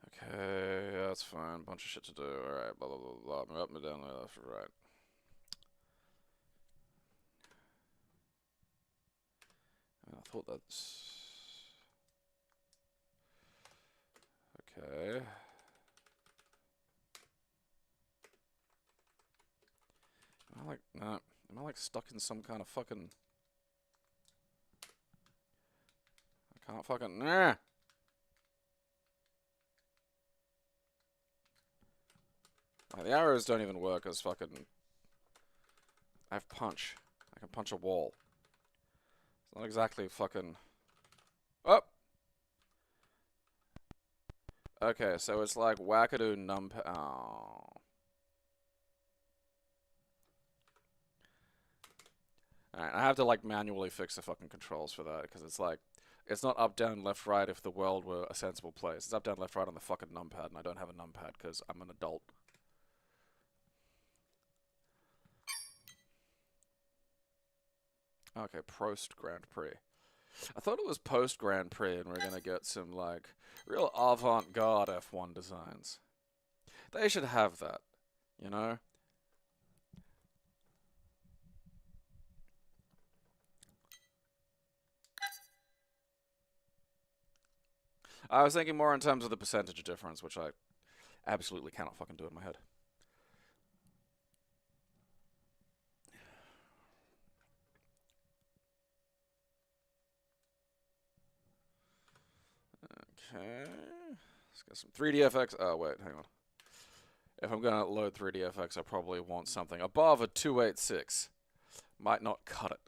Okay, that's fine. Bunch of shit to do. Alright, blah, blah, blah, blah. Up and down, left, right. I thought that's... Okay. Am I like, no, am I like stuck in some kind of fucking... I can't fucking, nah! Like, the arrows don't even work as fucking... I have punch. I can punch a wall. It's not exactly fucking... Oh! Okay, so it's like wackadoo numpad. Oh. Alright, I have to like manually fix the fucking controls for that, because it's like, it's not up, down, left, right if the world were a sensible place. It's up, down, left, right on the fucking numpad, and I don't have a numpad because I'm an adult. Okay, Prost Grand Prix. I thought it was post Grand Prix and we're gonna get some like real avant-garde F1 designs. They should have that, you know? I was thinking more in terms of the percentage difference, which I absolutely cannot fucking do in my head. Okay. Let's get some 3DFX. Oh, wait, hang on. If I'm gonna load 3DFX, I probably want something above a 286. Might not cut it.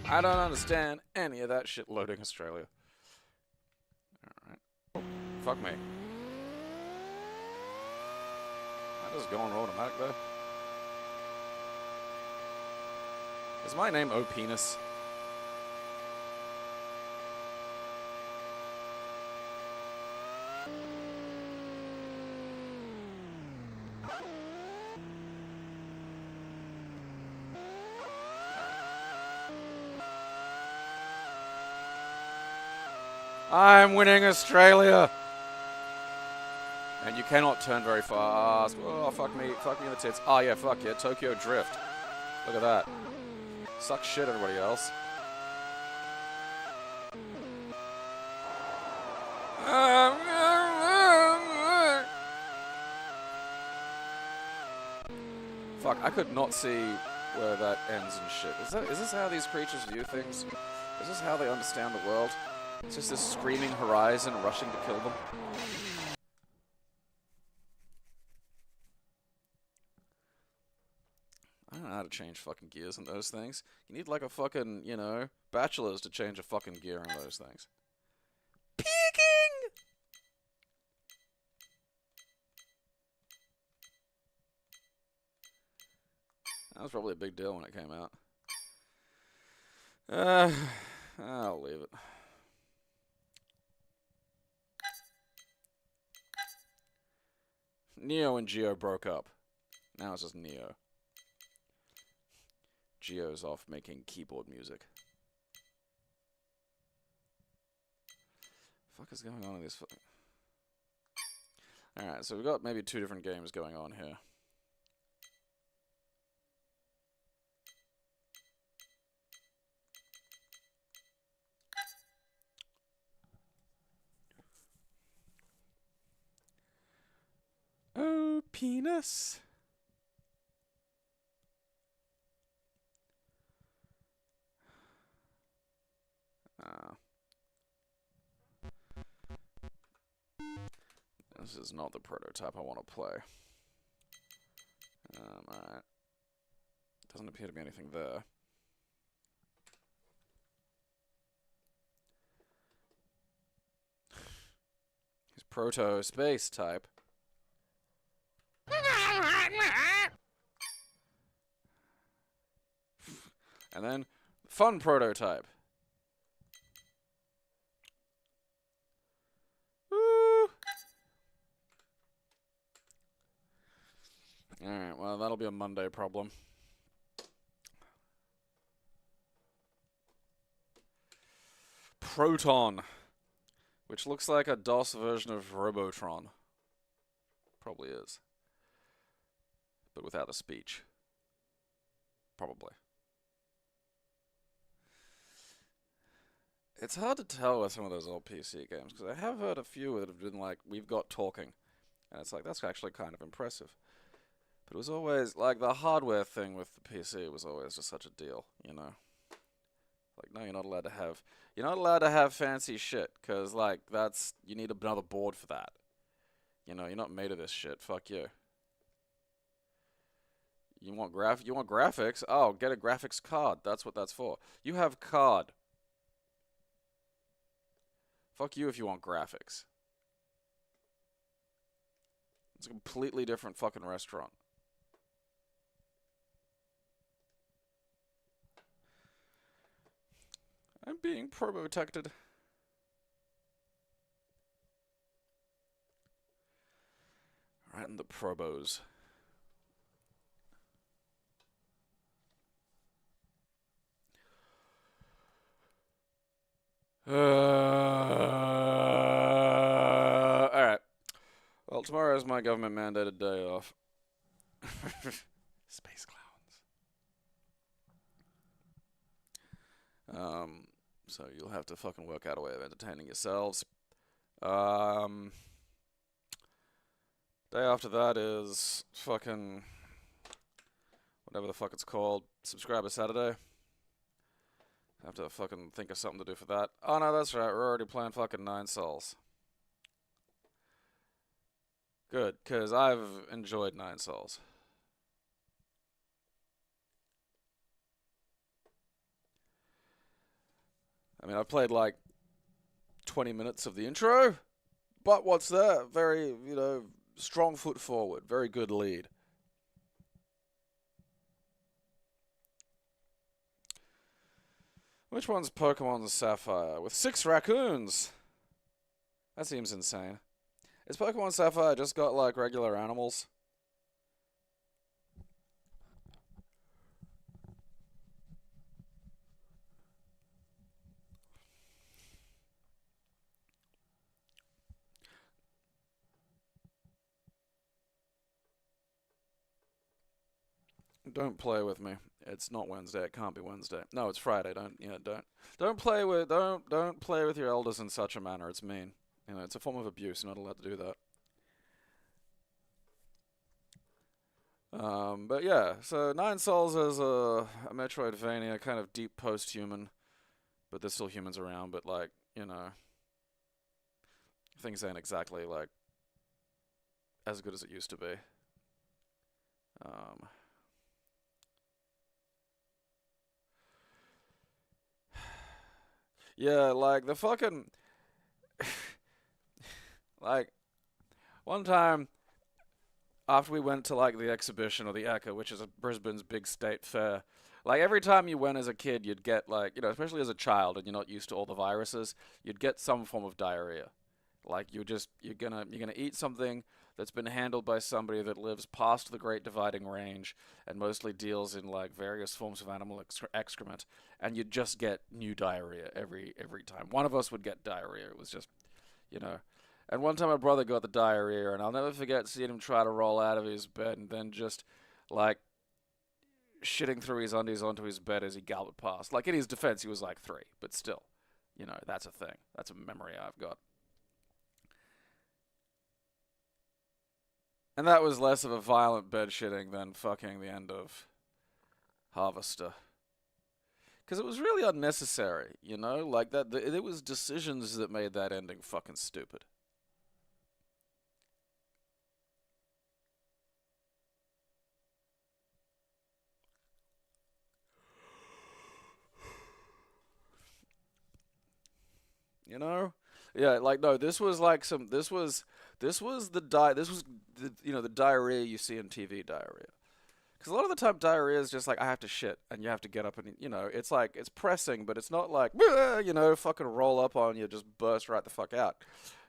I don't understand any of that shit loading Australia. Alright. Fuck me. That is going automatic though. Is my name O Penis? I'm winning Australia! And you cannot turn very fast. Oh, fuck me in the tits. Oh yeah, fuck yeah, Tokyo Drift. Look at that. Suck shit, everybody else. Fuck, I could not see where that ends and shit. Is this how these creatures view things? Is this how they understand the world? It's just this screaming horizon rushing to kill them. I don't know how to change fucking gears in those things. You need like a fucking, you know, bachelor's to change a fucking gear in those things. Peeking! That was probably a big deal when it came out. I'll leave it. Neo and Geo broke up. Now it's just Neo. Geo's off making keyboard music. Fuck is going on in this? Alright, so we've got maybe two different games going on here. Oh, penis. This is not the prototype I want to play. Alright. Doesn't appear to be anything there. He's proto space type. And then fun prototype. Alright, well, that'll be a Monday problem. Proton, which looks like a DOS version of Robotron. Probably is. But without a speech. Probably. It's hard to tell with some of those old PC games, because I have heard a few that have been like, we've got talking. And it's like, that's actually kind of impressive. But it was always, like, the hardware thing with the PC was always just such a deal, you know? Like, no, you're not allowed to have fancy shit, because, like, you need another board for that. You know, you're not made of this shit, fuck you. You want graphics? Oh, get a graphics card, that's what that's for. You have card. Fuck you if you want graphics. It's a completely different fucking restaurant. I'm being protected. Right in the probos. Alright. Well, tomorrow is my government mandated day off. Space clowns. So you'll have to fucking work out a way of entertaining yourselves. Day after that is fucking whatever the fuck it's called. Subscriber Saturday. I have to fucking think of something to do for that. Oh no, that's right. We're already playing fucking 9 Souls. Good, because I've enjoyed 9 Souls. I mean, I played like 20 minutes of the intro, but what's there? Very, you know, strong foot forward. Very good lead. Which one's Pokemon Sapphire? With 6 raccoons! That seems insane. Is Pokemon Sapphire just got, like, regular animals? Don't play with me. It's not Wednesday. It can't be Wednesday. No, it's Friday. Don't play with your elders in such a manner. It's mean. You know, it's a form of abuse. You're not allowed to do that. But yeah, so 9 Souls is a Metroidvania, kind of deep post-human, but there's still humans around, but like, you know, things ain't exactly like as good as it used to be. Yeah, like the fucking like one time after we went to like the exhibition or the Echo, which is Brisbane's big state fair, like every time you went as a kid, you'd get like, you know, especially as a child and you're not used to all the viruses, you'd get some form of diarrhea. Like you're gonna eat something that's been handled by somebody that lives past the Great Dividing Range and mostly deals in like various forms of animal excrement, and you'd just get new diarrhea every time. One of us would get diarrhea. It was just, you know. And one time my brother got the diarrhea, and I'll never forget seeing him try to roll out of his bed and then just like shitting through his undies onto his bed as he galloped past. Like in his defense, he was like 3, but still, you know, that's a thing. That's a memory I've got. And that was less of a violent bed shitting than fucking the end of Harvester. Because it was really unnecessary, you know? Like, it was decisions that made that ending fucking stupid. You know? Yeah, like, no, this was like some, this was the, you know, the diarrhea you see in TV diarrhea. Because a lot of the time diarrhea is just like, I have to shit, and you have to get up and, you know, it's like, it's pressing, but it's not like, you know, fucking roll up on you, just burst right the fuck out.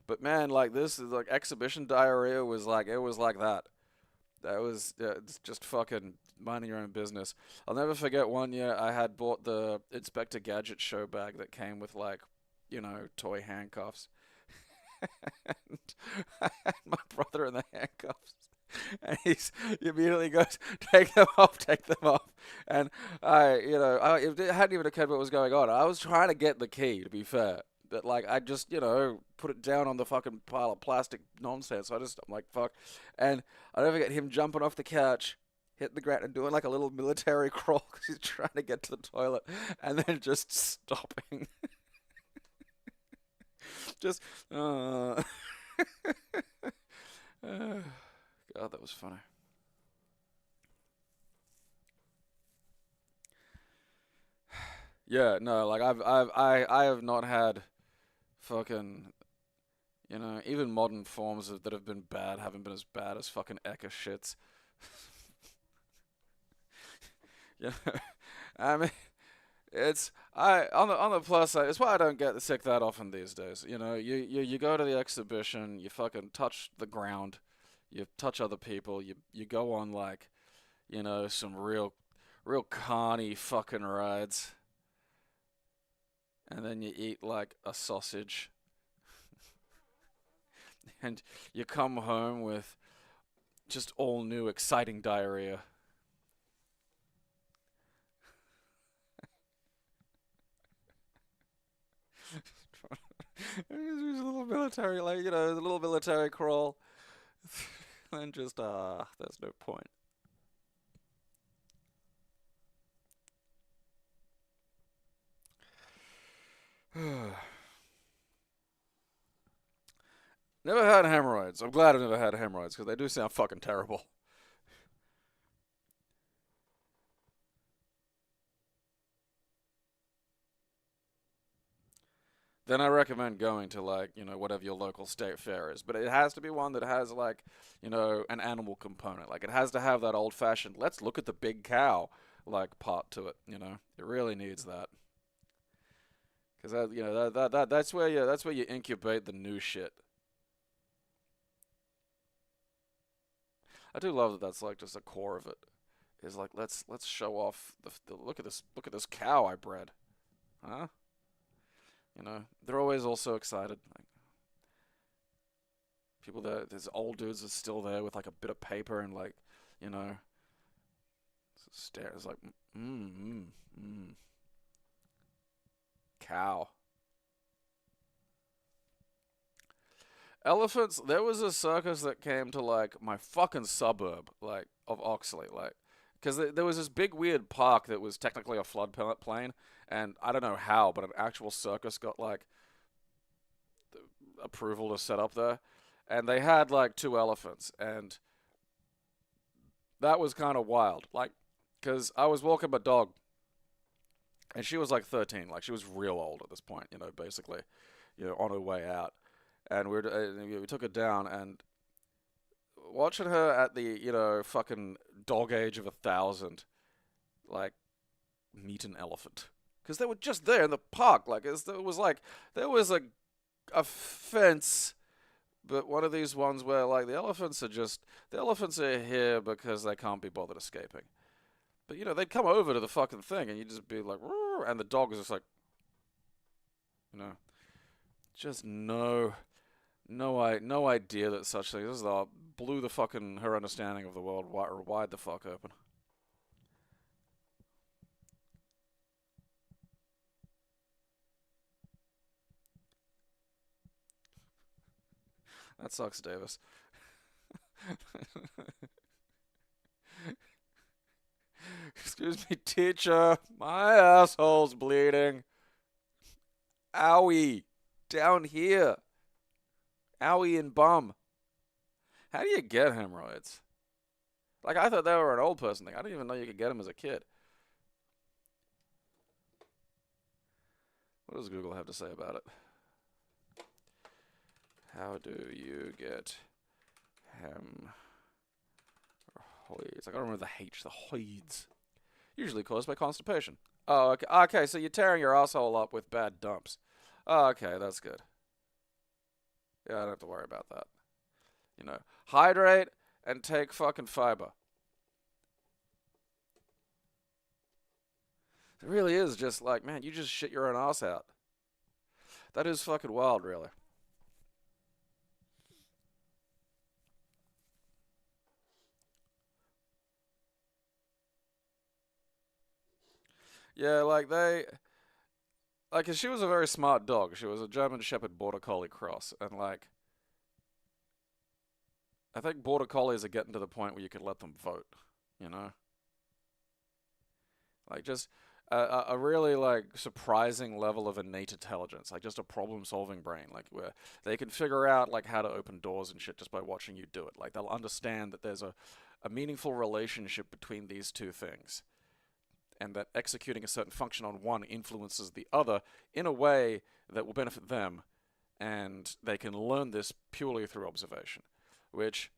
But man, like this is like exhibition diarrhea was like, it was like that. That was it's just fucking minding your own business. I'll never forget one year I had bought the Inspector Gadget show bag that came with like, toy handcuffs. And I had my brother in the handcuffs. And he immediately goes, take them off, take them off. And it hadn't even occurred what was going on. I was trying to get the key, to be fair. But like, I just, put it down on the fucking pile of plastic nonsense. I'm like, fuck. And I never forget him jumping off the couch, hitting the ground and doing like a little military crawl because he's trying to get to the toilet. And then just stopping. Just, God, that was funny. Yeah, no, like I have not had fucking, even modern forms that have been bad haven't been as bad as fucking Eka shits. I mean, on the plus side, it's why I don't get sick that often these days. You go to the exhibition, you fucking touch the ground, you touch other people, you go on like, some real carny fucking rides, and then you eat like a sausage, and you come home with just all new exciting diarrhea. There's a little military, like, a little military crawl. And just, there's no point. Never had hemorrhoids. I'm glad I've never had hemorrhoids, because they do sound fucking terrible. Then I recommend going to, like, whatever your local state fair is. But it has to be one that has, like, an animal component. Like, it has to have that old-fashioned, let's look at the big cow, like, part to it, It really needs that. Because, that's where you incubate the new shit. I do love that that's, like, just the core of it. Is like, let's show off the look at this cow I bred. Huh? They're always also excited. Like, people there, there's old dudes are still there with like a bit of paper and like, stares like, cow. Elephants. There was a circus that came to like my fucking suburb, like of Oxley, like, because there was this big weird park that was technically a floodplain. And I don't know how, but an actual circus got, like, approval to set up there. And they had, like, 2 elephants. And that was kind of wild. Like, because I was walking my dog. And she was, like, 13. Like, she was real old at this point, basically. On her way out. And we took her down. And watching her at the, fucking dog age of 1,000, like, meet an elephant. Because they were just there in the park. Like, there was a fence, but one of these ones where, like, the elephants are here because they can't be bothered escaping. But, they'd come over to the fucking thing, and you'd just be like, "Roar," and the dog was just like, just no idea that such things. This blew her understanding of the world wide the fuck open. That sucks, Davis. Excuse me, teacher. My asshole's bleeding. Owie. Down here. Owie and bum. How do you get hemorrhoids? Like, I thought they were an old person thing. I didn't even know you could get them as a kid. What does Google have to say about it? How do you get hemorrhoids? I gotta remember the H, the hoids. Usually caused by constipation. Oh, okay. Okay, so you're tearing your asshole up with bad dumps. Oh, okay, that's good. Yeah, I don't have to worry about that. Hydrate and take fucking fiber. It really is just like, man, you just shit your own ass out. That is fucking wild, really. Yeah, like like, 'cause she was a very smart dog. She was a German Shepherd Border Collie cross, and like, I think Border Collies are getting to the point where you could let them vote, you know? Like, just a really, like, surprising level of innate intelligence, like, just a problem-solving brain, like, where they can figure out, like, how to open doors and shit just by watching you do it. Like, they'll understand that there's a meaningful relationship between these two things, and that executing a certain function on one influences the other in a way that will benefit them, and they can learn this purely through observation, which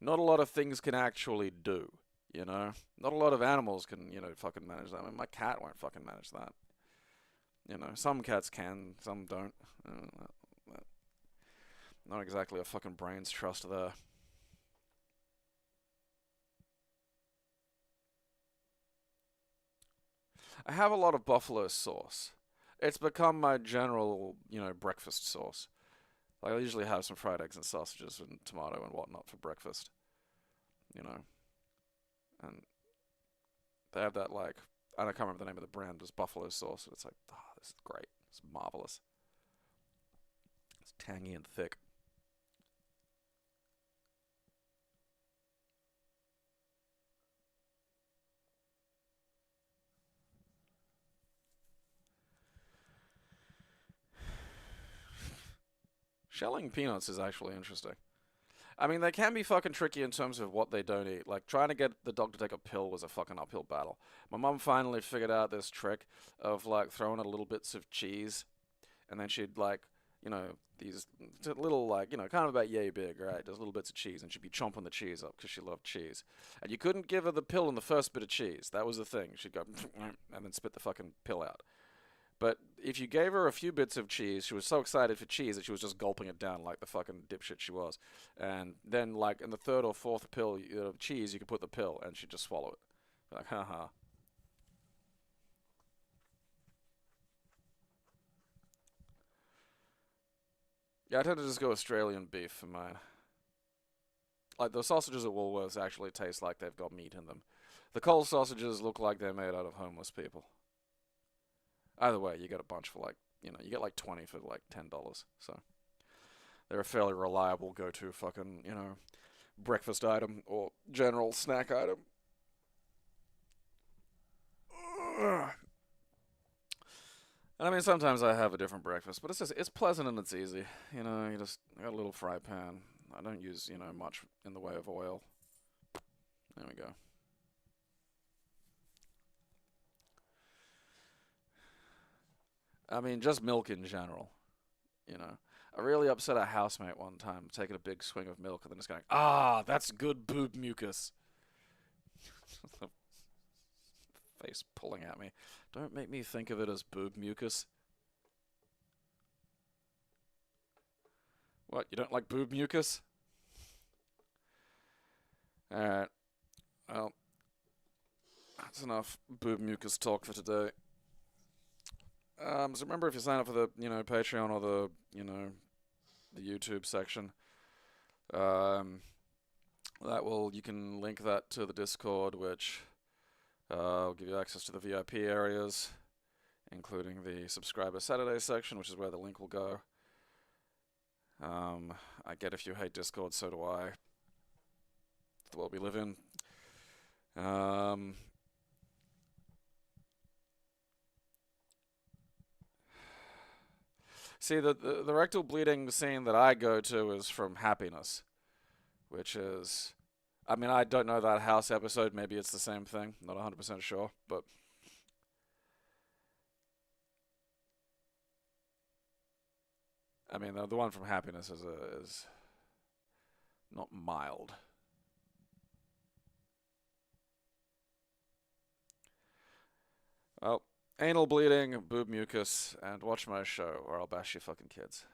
not a lot of things can actually do, you know? Not a lot of animals can, fucking manage that. I mean, my cat won't fucking manage that. You know, some cats can, some don't. Not exactly a fucking brain's trust there. I have a lot of buffalo sauce. It's become my general, breakfast sauce. Like, I usually have some fried eggs and sausages and tomato and whatnot for breakfast. And they have that, like, I can't remember the name of the brand, it's buffalo sauce. It's like, this is great. It's marvelous. It's tangy and thick. Shelling peanuts is actually interesting. I mean, they can be fucking tricky in terms of what they don't eat. Like, trying to get the dog to take a pill was a fucking uphill battle. My mum finally figured out this trick of, like, throwing her little bits of cheese, and then she'd, like, these little, like, kind of about yay big, right? Just little bits of cheese, and she'd be chomping the cheese up because she loved cheese. And you couldn't give her the pill in the first bit of cheese. That was the thing. She'd go, and then spit the fucking pill out. But if you gave her a few bits of cheese, she was so excited for cheese that she was just gulping it down like the fucking dipshit she was. And then, like, in the third or fourth pill of cheese, you could put the pill, and she'd just swallow it. Like, haha. Yeah, I tend to just go Australian beef for mine. Like, the sausages at Woolworths actually taste like they've got meat in them. The Coles sausages look like they're made out of homeless people. Either way, you get a bunch for, like, you get like 20 for like $10. So they're a fairly reliable go-to fucking, breakfast item or general snack item. And I mean, sometimes I have a different breakfast, but it's pleasant and it's easy. You got a little fry pan. I don't use, much in the way of oil. There we go. I mean, just milk in general, I really upset a housemate one time, taking a big swing of milk and then just going, that's good boob mucus. Face pulling at me. Don't make me think of it as boob mucus. What, you don't like boob mucus? Alright. Well, that's enough boob mucus talk for today. So remember, if you sign up for the, Patreon or the, the YouTube section, you can link that to the Discord, which will give you access to the VIP areas, including the Subscriber Saturday section, which is where the link will go. I get if you hate Discord, so do I. It's the world we live in. See, the rectal bleeding scene that I go to is from Happiness, which is, I mean, I don't know that house episode. Maybe it's the same thing. Not 100% sure, but I mean, the one from Happiness is not mild. Well, anal bleeding, boob mucus, and watch my show, or I'll bash your fucking kids.